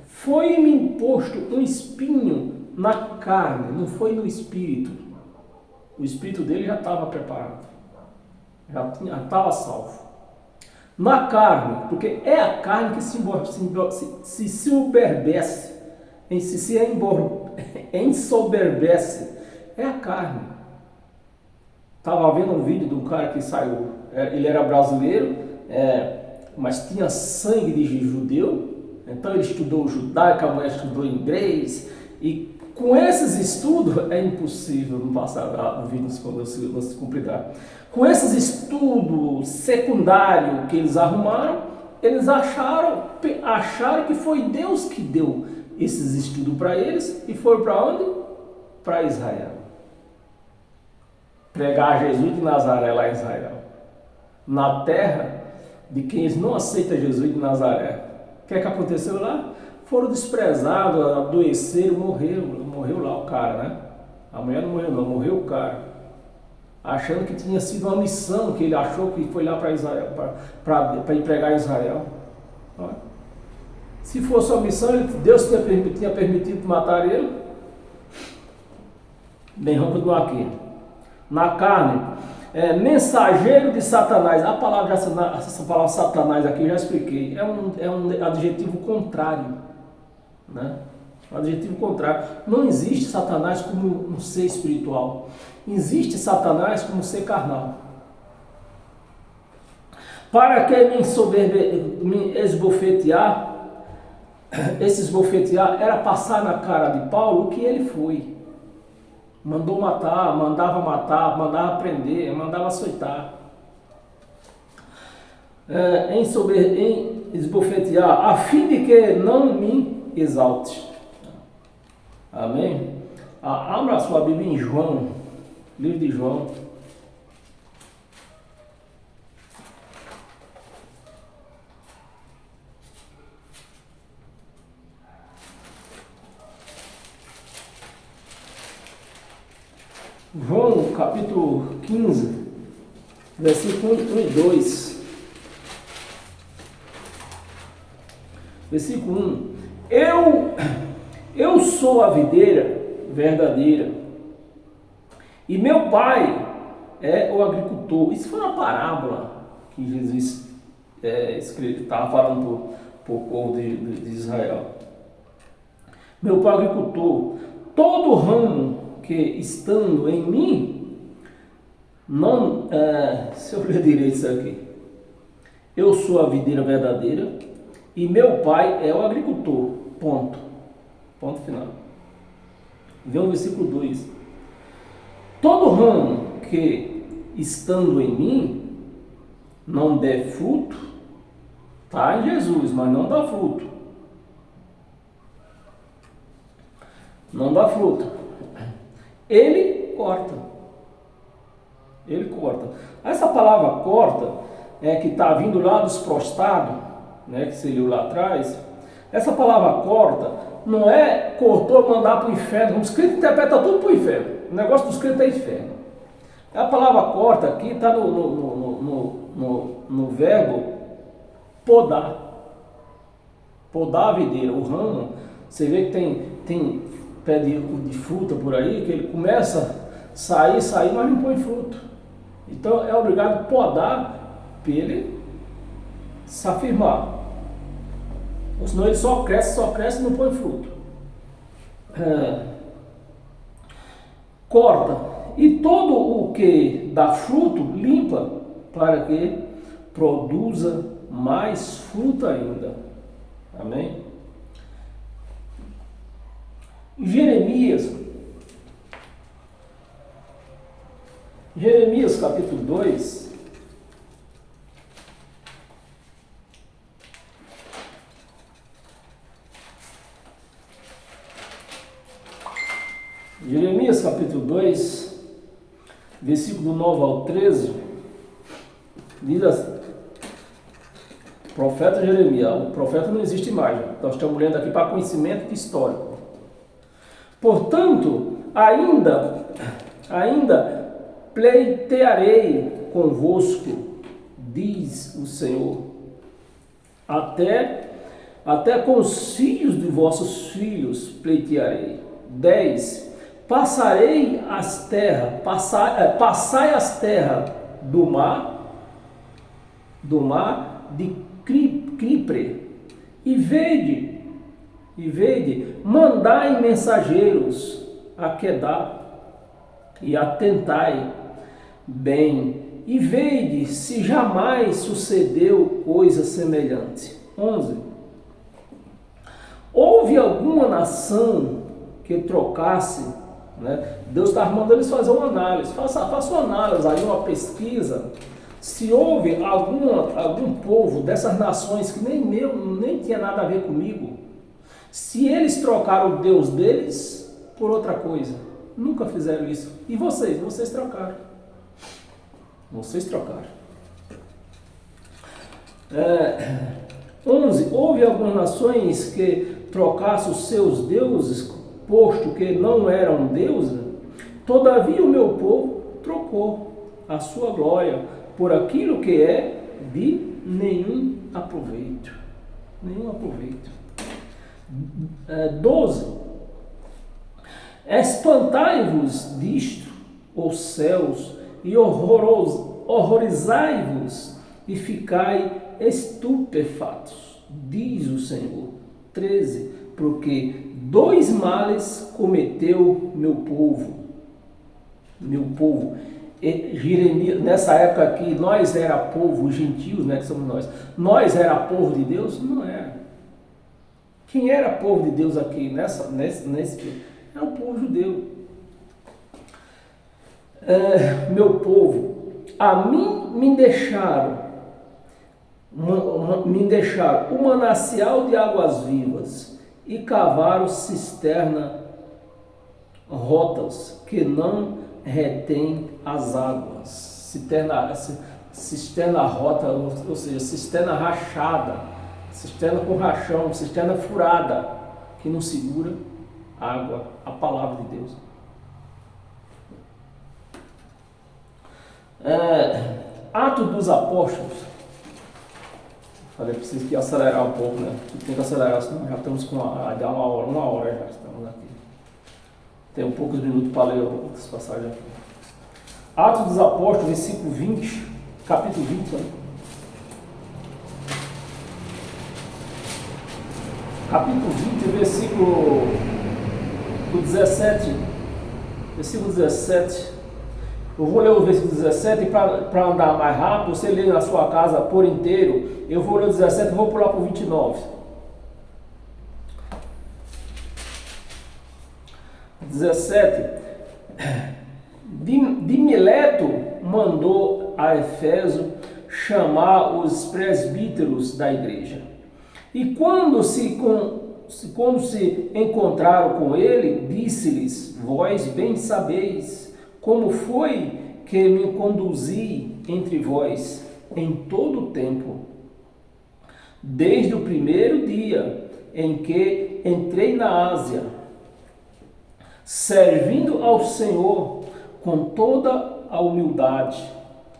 foi-me imposto um espinho na carne, não foi no espírito. O espírito dele já estava preparado, já estava salvo. Na carne, porque é a carne que se ensoberbece, é a carne. Estava vendo um vídeo de um cara que saiu, ele era brasileiro, mas tinha sangue de judeu, então ele estudou judaico, a mulher estudou inglês, e com esses estudos é impossível não passar o vídeo não se completar. Com esses estudos secundários que eles arrumaram, eles acharam que foi Deus que deu esses estudos para eles, e foram para onde? Para Israel. Pregar Jesus de Nazaré lá em Israel, na terra de quem eles não aceitam Jesus de Nazaré. O que é que aconteceu lá? Foram desprezados, adoeceram, morreu lá o cara, né? A mulher não morreu não, morreu o cara, achando que tinha sido uma missão, que ele achou que foi lá para Israel, para ir pregar em Israel. Se fosse uma missão, Deus tinha permitido matar ele. Bem, vamos continuar aqui. Na carne, mensageiro de Satanás. Essa palavra Satanás aqui eu já expliquei, é um adjetivo contrário, né? Um adjetivo contrário. Não existe Satanás como um ser espiritual, existe Satanás como um ser carnal. Para que me esbofetear, esse esbofetear era passar na cara de Paulo o que ele foi. Mandou matar, mandava prender, mandava açoitar. Em esbofetear, a fim de que não me exalte. Amém? Abra a sua Bíblia em João, livro de João. João, capítulo 15, versículo 1 e 2. Versículo 1. Eu sou a videira verdadeira, e meu pai é o agricultor. Isso foi uma parábola que Jesus estava falando para o povo de Israel. Meu pai é o agricultor. Todo ramo que estando em mim, não, se eu ler direito isso aqui, eu sou a videira verdadeira e meu pai é o agricultor, ponto final. Vem o versículo 2. Todo ramo que estando em mim não der fruto, está em Jesus, mas não dá fruto, não dá fruto, ele corta. Essa palavra corta, que está vindo lá dos prostrados, né, que você leu lá atrás, Essa palavra corta não é cortou mandar para o inferno. Os crentes interpretam tudo para o inferno. O negócio dos crentes é inferno. A palavra corta aqui está no verbo podar. Podar a videira. O ramo, você vê que tem pé de fruta por aí, que ele começa a sair, mas não põe fruto. Então é obrigado a podar para ele se afirmar. Ou senão ele só cresce e não põe fruto. Corta. E todo o que dá fruto, limpa, para que produza mais fruto ainda. Amém? Jeremias capítulo 2. Jeremias capítulo 2, versículo 9 ao 13, diz assim, profeta Jeremias, o profeta não existe mais, nós estamos lendo aqui para conhecimento histórico. Portanto, ainda pleitearei convosco, diz o Senhor, até com os filhos de vossos filhos pleitearei. 10. Passai as terras do mar de Quipre, e vede, mandai mensageiros a Quedar, e atentai bem, e vede se jamais sucedeu coisa semelhante. 11. Houve alguma nação que trocasse, né? Deus está mandando eles fazer uma análise, faça uma análise aí, uma pesquisa, se houve algum povo dessas nações que nem tinha nada a ver comigo, se eles trocaram o Deus deles por outra coisa. Nunca fizeram isso. E vocês trocaram. Vocês trocaram. 11. Houve algumas nações que trocassem os seus deuses, posto que não eram deuses, todavia o meu povo trocou a sua glória por aquilo que é de nenhum aproveito. Nenhum aproveito. 12. Espantai-vos disto, os céus, e horrorizai-vos, e ficai estupefatos, diz o Senhor. 13. Porque 2 males cometeu meu povo. Jeremias, nessa época aqui, nós era povo, os gentios, né, que somos nós era povo de Deus? Não era. Quem era povo de Deus aqui, nesse era o povo judeu. Meu povo, a mim me deixaram o manancial de águas vivas, e cavaram cisterna rotas, que não retém as águas. Cisterna rota, ou seja, cisterna rachada, cisterna com rachão, cisterna furada, que não segura água, a palavra de Deus. Atos dos Apóstolos. Falei para vocês que ia acelerar um pouco, né? Tem que acelerar, senão já estamos com uma hora já estamos aqui. Tem poucos minutos para ler outras passagens aqui. Atos dos Apóstolos, versículo 20, capítulo 20, né? Capítulo 20, versículo 17. Versículo 17. Eu vou ler o versículo 17 para andar mais rápido. Você lê na sua casa por inteiro. Eu vou ler o 17 e vou pular para o 29. 17. De Mileto mandou a Éfeso chamar os presbíteros da igreja. E quando se encontraram com ele, disse-lhes: vós bem sabeis como foi que me conduzi entre vós em todo o tempo, desde o primeiro dia em que entrei na Ásia, servindo ao Senhor com toda a humildade,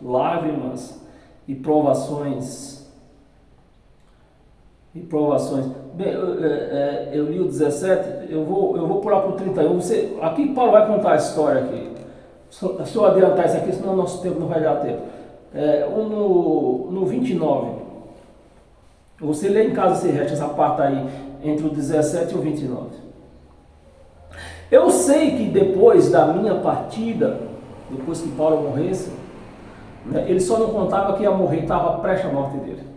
lágrimas e provações. Bem, eu li o 17, eu vou pular para o 31. Aqui Paulo vai contar a história aqui. Se eu adiantar isso aqui, senão nosso tempo não vai dar tempo. No 29, você lê em casa essa parte aí, entre o 17 e o 29. Eu sei que depois da minha partida, depois que Paulo morresse, né, ele só não contava que ia morrer, estava prestes à morte dele.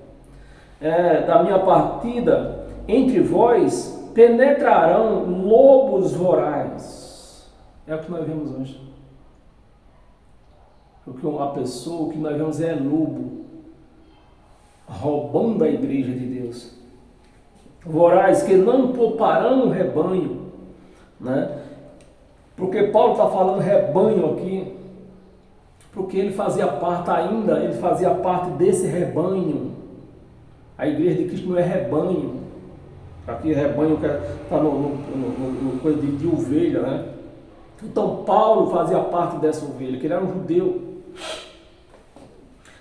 Da minha partida, entre vós penetrarão lobos vorazes. É o que nós vemos hoje. Porque uma pessoa, o que nós vemos é lobo, roubando a igreja de Deus. Vorazes que não pouparão o rebanho, né? Porque Paulo está falando rebanho aqui, porque ele fazia parte desse rebanho. A igreja de Cristo não é rebanho. Aqui rebanho está no coisa de ovelha, né? Então Paulo fazia parte dessa ovelha, que ele era um judeu.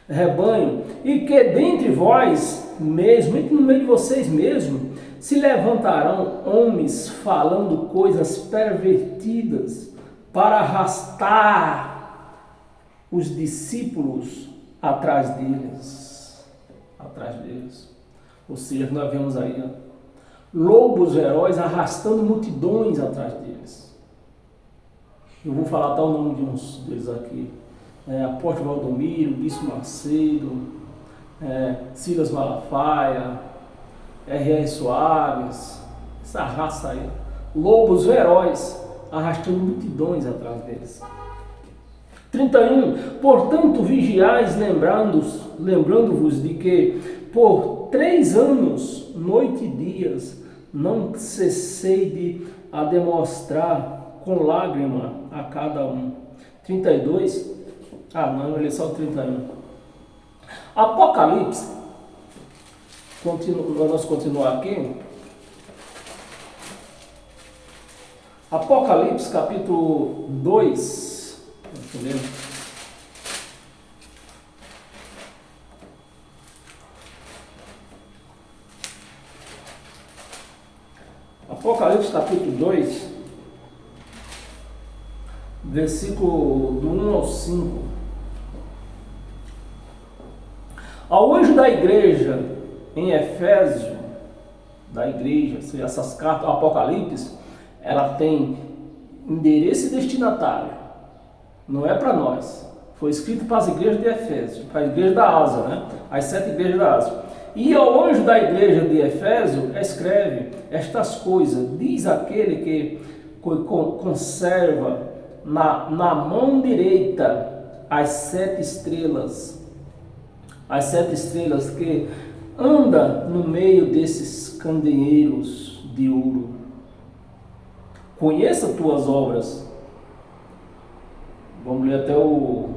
Rebanho, e que dentre vós mesmo, no meio de vocês mesmos, se levantarão homens falando coisas pervertidas para arrastar os discípulos atrás deles. Ou seja, nós vemos aí, ó, lobos heróis arrastando multidões atrás deles. Eu vou falar até o nome de uns deles aqui. Apóstolo Valdomiro, Bispo Macedo, Silas Malafaia, R.R. Soares, essa raça aí, lobos heróis arrastando multidões atrás deles. 31. Portanto, vigiais, lembrando-vos de que por 3 anos, noite e dias, não cessei de a demonstrar com lágrima a cada um. 32. Não, ele é só o 31. Apocalipse. Vamos continuar aqui. Apocalipse, capítulo 2. Apocalipse, capítulo 2, versículo do 1 ao 5. Ao anjo da igreja em Efésio, ou seja, essas cartas, Apocalipse, ela tem endereço e destinatário. Não é para nós. Foi escrito para as igrejas de Efésio, para a igreja da Ásia, né? As 7 igrejas da Ásia. E ao anjo da igreja de Efésio escreve estas coisas. Diz aquele que conserva na mão direita as 7 estrelas. As 7 estrelas, que anda no meio desses candeeiros de ouro. Conheça tuas obras. Vamos ler até o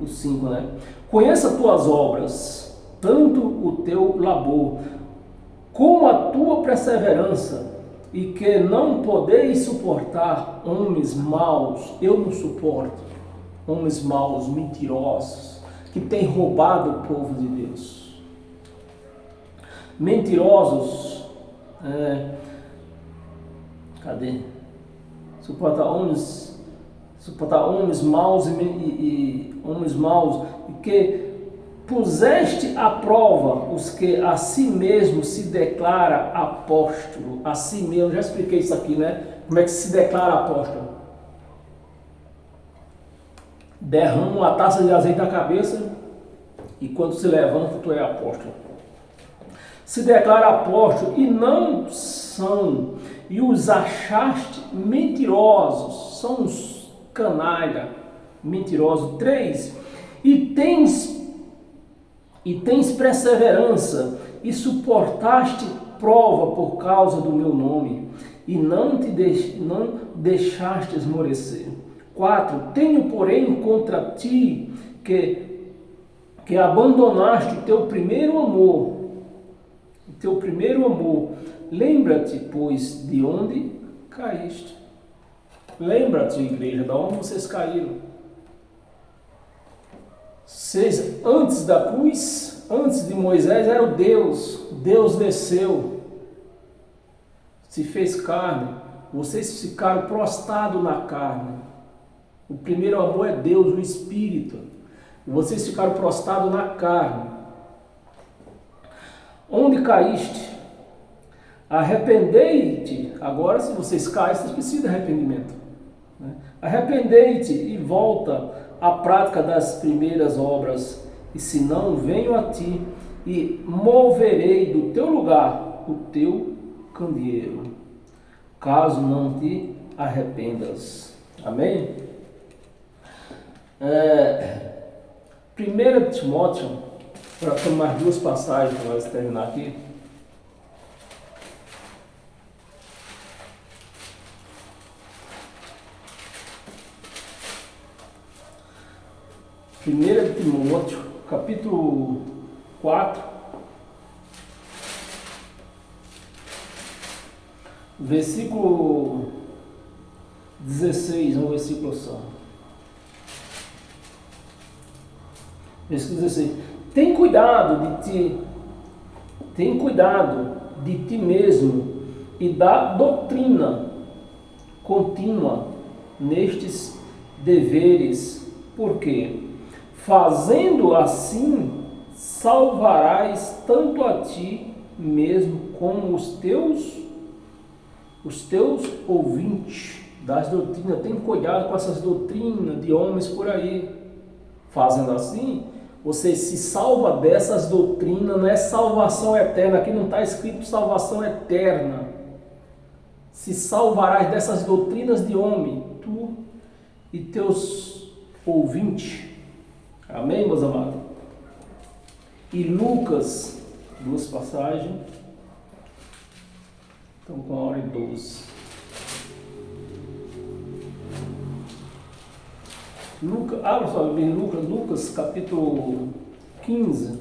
5, né? Conheça tuas obras, tanto o teu labor, como a tua perseverança, e que não podeis suportar homens maus. Eu não suporto homens maus, mentirosos, que têm roubado o povo de Deus. Mentirosos, suportar homens maus e homens maus, e que puseste à prova os que a si mesmo se declara apóstolo. A si mesmo, já expliquei isso aqui, né? Como é que se declara apóstolo? Derrama uma taça de azeite na cabeça e quando se levanta, tu é apóstolo. Se declara apóstolo e não são, e os achaste mentirosos, são os canalha, mentiroso. 3. E tens perseverança, e suportaste prova por causa do meu nome, e não deixaste esmorecer. 4. Tenho, porém, contra ti que abandonaste o teu primeiro amor. teu primeiro amor. Lembra-te, pois, de onde caíste. Lembra-te, igreja, de onde vocês caíram. Vocês, antes de Moisés, era o Deus. Deus desceu, se fez carne. Vocês ficaram prostrados na carne. O primeiro amor é Deus, o Espírito. Vocês ficaram prostrados na carne. Onde caíste? Arrependei-te. Agora, se vocês caem, vocês precisam de arrependimento. Arrependei-te e volta à prática das primeiras obras. E se não, venho a ti e moverei do teu lugar o teu candeeiro, caso não te arrependas. Amém? 1 Timóteo, para ter mais duas passagens para nós terminar aqui. Primeira Timóteo, capítulo 4, versículo 16, um versículo só. Versículo 16. Tem cuidado de ti mesmo e da doutrina contínua nestes deveres, porque fazendo assim salvarás tanto a ti mesmo como os teus ouvintes das doutrinas. Tem cuidado com essas doutrinas de homens por aí. Fazendo assim, você se salva dessas doutrinas. Não é salvação eterna, aqui não está escrito salvação eterna. Se salvarás dessas doutrinas de homem, tu e teus ouvintes. Amém, meus amados? E Lucas, duas passagens. Então, com a hora e 12. Abra só bem Lucas capítulo 15.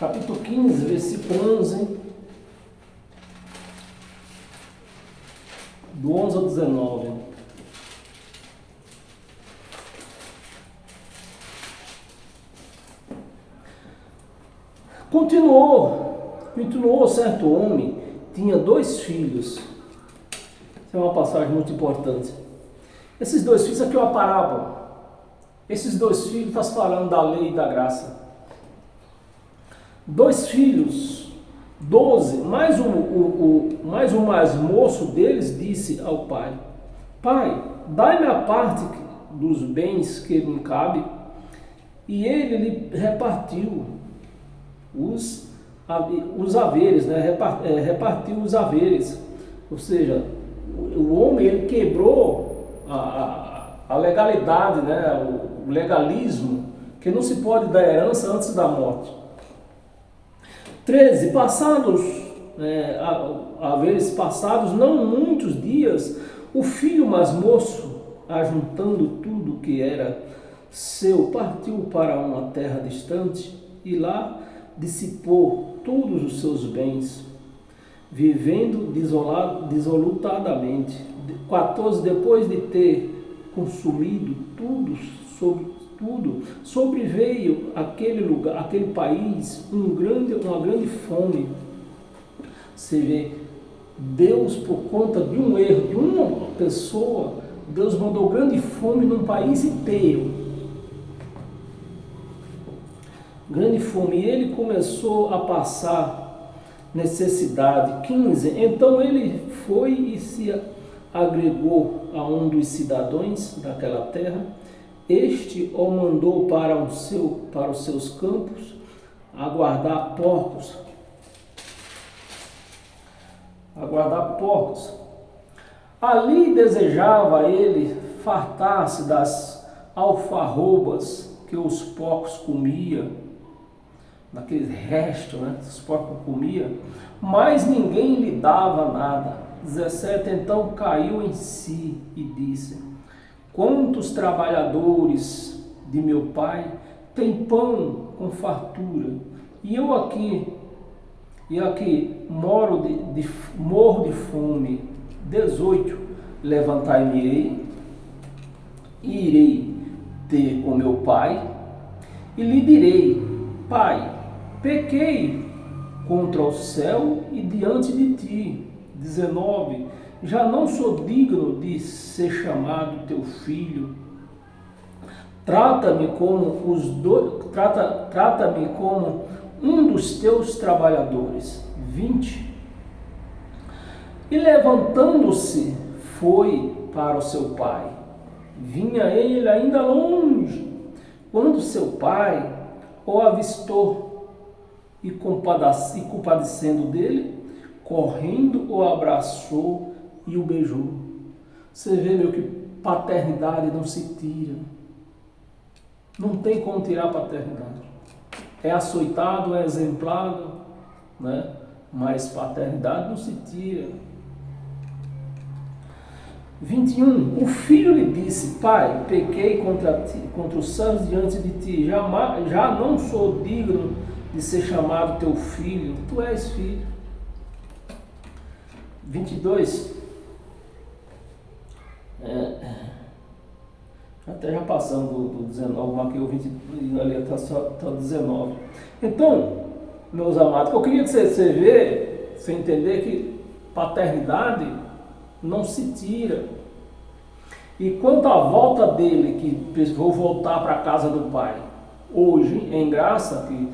Capítulo 15, versículo 11. Do 11 ao 19. Continuou certo homem, tinha 2 filhos. Essa é uma passagem muito importante. Esses 2 filhos, aqui é uma parábola. Esses 2 filhos estão falando da lei e da graça. 2 filhos, 12, mais o mais moço deles disse ao pai: Pai, dai-me a parte dos bens que me cabe. E ele lhe repartiu os haveres, né? Repartiu os haveres. Ou seja, o homem, ele quebrou a legalidade, né? O legalismo, que não se pode dar herança antes da morte. 13. Haveres passados não muitos dias, o filho mais moço, ajuntando tudo que era seu, partiu para uma terra distante e lá dissipou todos os seus bens, vivendo desolutadamente. 14. Depois de ter consumido tudo, sobreveio aquele país uma grande fome. Você vê, Deus, por conta de um erro de uma pessoa, Deus mandou grande fome num país inteiro. Grande fome. E ele começou a passar necessidade. 15. Então ele foi e se agregou a um dos cidadãos daquela terra. Este o mandou para os seus campos aguardar porcos. Ali desejava ele fartar-se das alfarrobas que os porcos comiam, daqueles restos, né? Os porcos comiam, mas ninguém lhe dava nada. 17. Então caiu em si e disse: Quantos trabalhadores de meu pai têm pão com fartura, e eu aqui morro de fome. 18. Levantar-me-ei e irei ter com meu pai e lhe direi: Pai, pequei contra o céu e diante de ti. 19. Já não sou digno de ser chamado teu filho. Trata-me como um dos teus trabalhadores. 20. E levantando-se, foi para o seu pai. Vinha ele ainda longe, quando seu pai o avistou e compadecendo dele, correndo o abraçou e o beijou. Você vê, meu, que paternidade não se tira. Não tem como tirar a paternidade. É açoitado, é exemplado, né? Mas paternidade não se tira. 21. O filho lhe disse: Pai, pequei contra os céus diante de ti, já não sou digno de ser chamado teu filho. Tu és filho. 22. Até já passando do 19, aqui o 20, ali está só 19. Então, meus amados, eu queria que você entender que paternidade não se tira. E quanto à volta dele, que vou voltar para a casa do Pai, hoje, em graça, que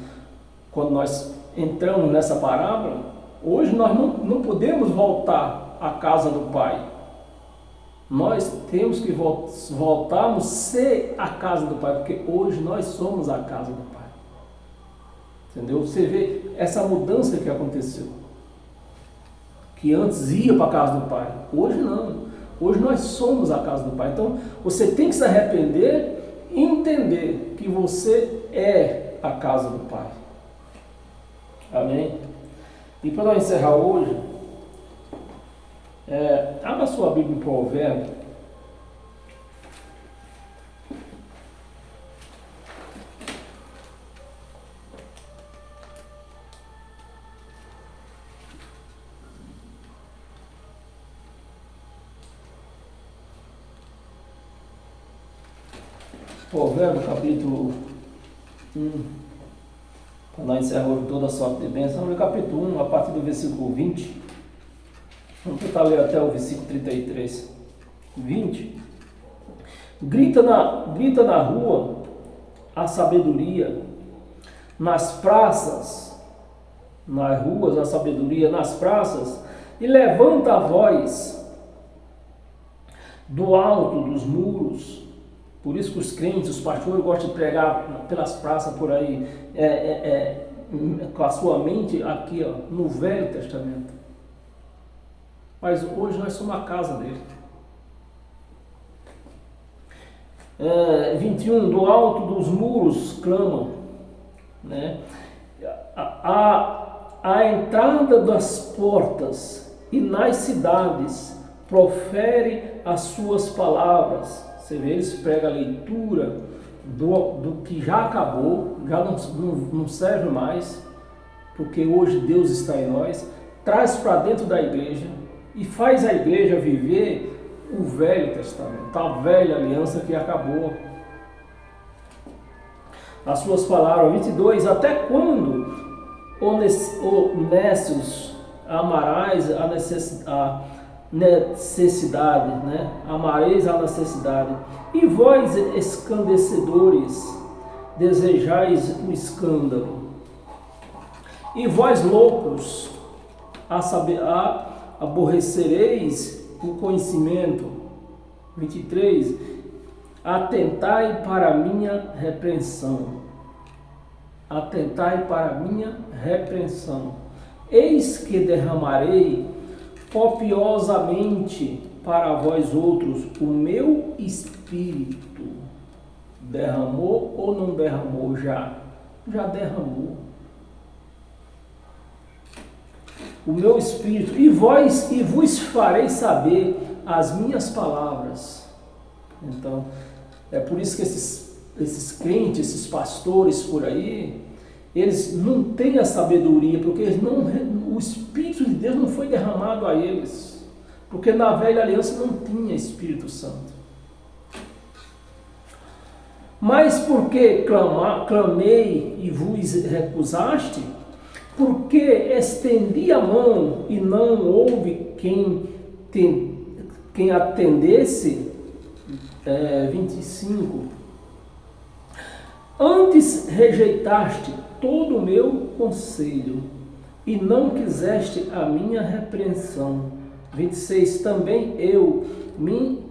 quando nós entramos nessa parábola, hoje nós não podemos voltar à casa do Pai. Nós temos que voltarmos a ser a casa do Pai, porque hoje nós somos a casa do Pai. Entendeu? Você vê essa mudança que aconteceu. Que antes ia para a casa do Pai, hoje não. Hoje nós somos a casa do Pai. Então você tem que se arrepender e entender que você é a casa do Pai. Amém? E para nós encerrar hoje, abra sua Bíblia em Provérbios. Provérbios, capítulo 1. Para nós encerrar hoje toda a sorte de bênção. No capítulo 1, a partir do versículo 20. Vamos tentar ler até o versículo 33. 20. Grita na rua a sabedoria, nas praças, nas ruas a sabedoria, nas praças, e levanta a voz do alto dos muros. Por isso que os crentes, os pastores gostam de pregar pelas praças por aí, com a sua mente aqui, ó, no Velho Testamento. Mas hoje nós somos a casa dele. 21, do alto dos muros clamam, né? A entrada das portas e nas cidades profere as suas palavras. Você vê, eles pregam a leitura do que já acabou, já não serve mais, porque hoje Deus está em nós, traz para dentro da igreja e faz a igreja viver o Velho Testamento, a velha aliança que acabou. As suas palavras, 22, até quando, honestos, amarás a necessidade, né? Amareis a necessidade, e vós, escandecedores, desejais o escândalo, e vós, loucos, aborrecereis o conhecimento. 23, atentai para a minha repreensão, atentai para a minha repreensão, eis que derramarei copiosamente para vós outros o meu espírito. Derramou ou não derramou? Já derramou o meu espírito, e vos farei saber as minhas palavras. Então, é por isso que esses crentes, esses pastores por aí, eles não têm a sabedoria, porque o Espírito de Deus não foi derramado a eles. Porque na velha aliança não tinha Espírito Santo. Mas porque clamei e vos recusaste, porque estendi a mão e não houve quem atendesse, 25. Antes rejeitaste todo o meu conselho e não quiseste a minha repreensão. 26. Também eu me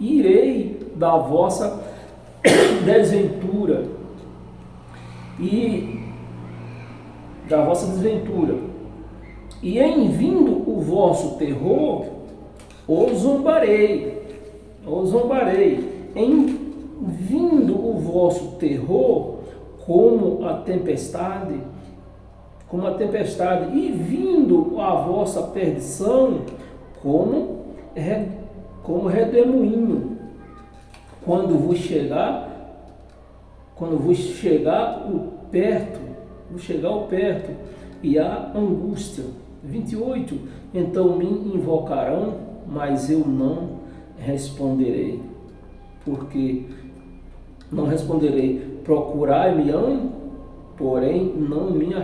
irei da vossa desventura e em vindo o vosso terror, os zombarei, em vindo o vosso terror como a tempestade, e vindo a vossa perdição como redemoinho, quando vos chegar o perto e a angústia. 28. Então me invocarão, mas eu não responderei. Porque não responderei. Procurai-me-ão, porém não me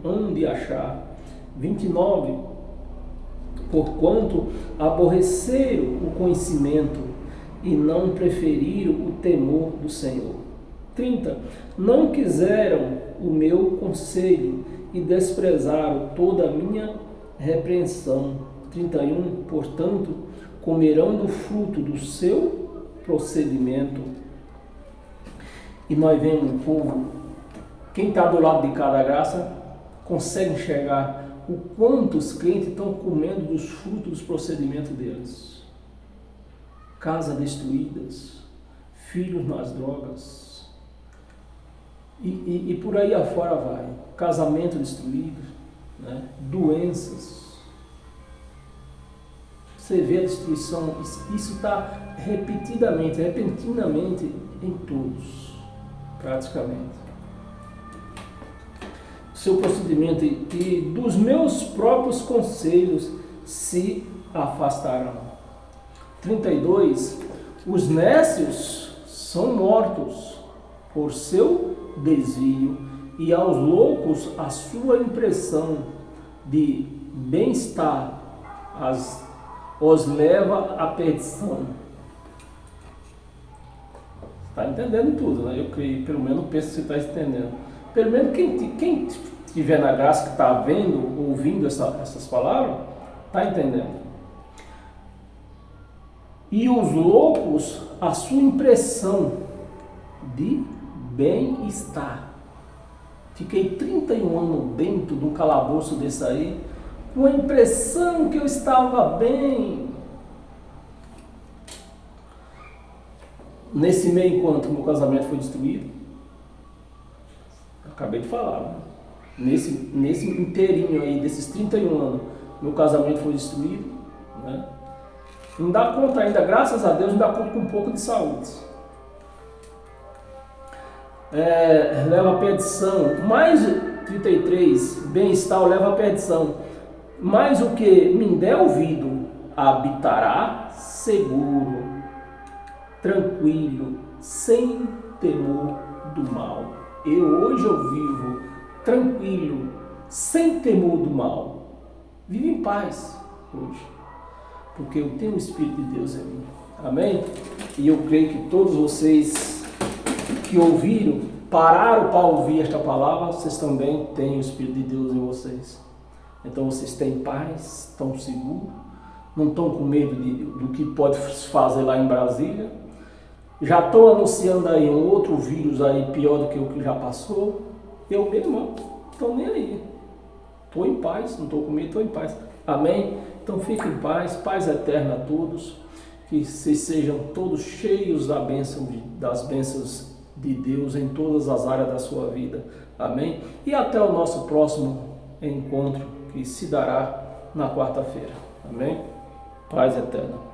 hão de achar. 29. Porquanto aborreceram o conhecimento e não preferiram o temor do Senhor. 30. Não quiseram o meu conselho e desprezaram toda a minha repreensão. 31. Portanto, comerão do fruto do seu procedimento. E nós vemos o povo, quem está do lado de cada graça, consegue enxergar o quanto os crentes estão comendo dos frutos dos procedimentos deles. Casas destruídas, filhos nas drogas, e por aí afora vai. Casamento destruído, né? Doenças. Você vê a destruição, isso está repentinamente em todos, praticamente. Seu procedimento e dos meus próprios conselhos se afastarão. 32. Os nécios são mortos por seu desvio, e aos loucos a sua impressão de bem-estar os leva à perdição. Está entendendo tudo, né? Eu creio, pelo menos penso que você está entendendo. Pelo menos quem estiver na graça, que está vendo, ouvindo essas palavras, está entendendo. E os loucos, a sua impressão de bem-estar. Fiquei 31 anos dentro de um calabouço desse aí, com a impressão que eu estava bem. Nesse meio, enquanto meu casamento foi destruído, acabei de falar, né? Nesse inteirinho aí, desses 31 anos, meu casamento foi destruído, né? Não dá conta ainda, graças a Deus, não dá conta com um pouco de saúde. Leva a perdição. Mais 33, bem-estar leva a perdição. Mas o que me der ouvido habitará seguro, tranquilo, sem temor do mal. Hoje eu vivo tranquilo, sem temor do mal. Vivo em paz hoje, porque eu tenho o Espírito de Deus em mim. Amém? E eu creio que todos vocês que ouviram, pararam para ouvir esta palavra, vocês também têm o Espírito de Deus em vocês. Então vocês têm paz, estão seguros, não estão com medo do que pode fazer lá em Brasília. Já estão anunciando aí um outro vírus aí pior do que o que já passou. Eu mesmo não estou nem aí. Estou em paz, não estou com medo, estou em paz. Amém? Então fiquem em paz, paz eterna a todos. Que vocês sejam todos cheios das bênçãos de Deus em todas as áreas da sua vida. Amém? E até o nosso próximo encontro, que se dará na quarta-feira. Amém? Paz eterna.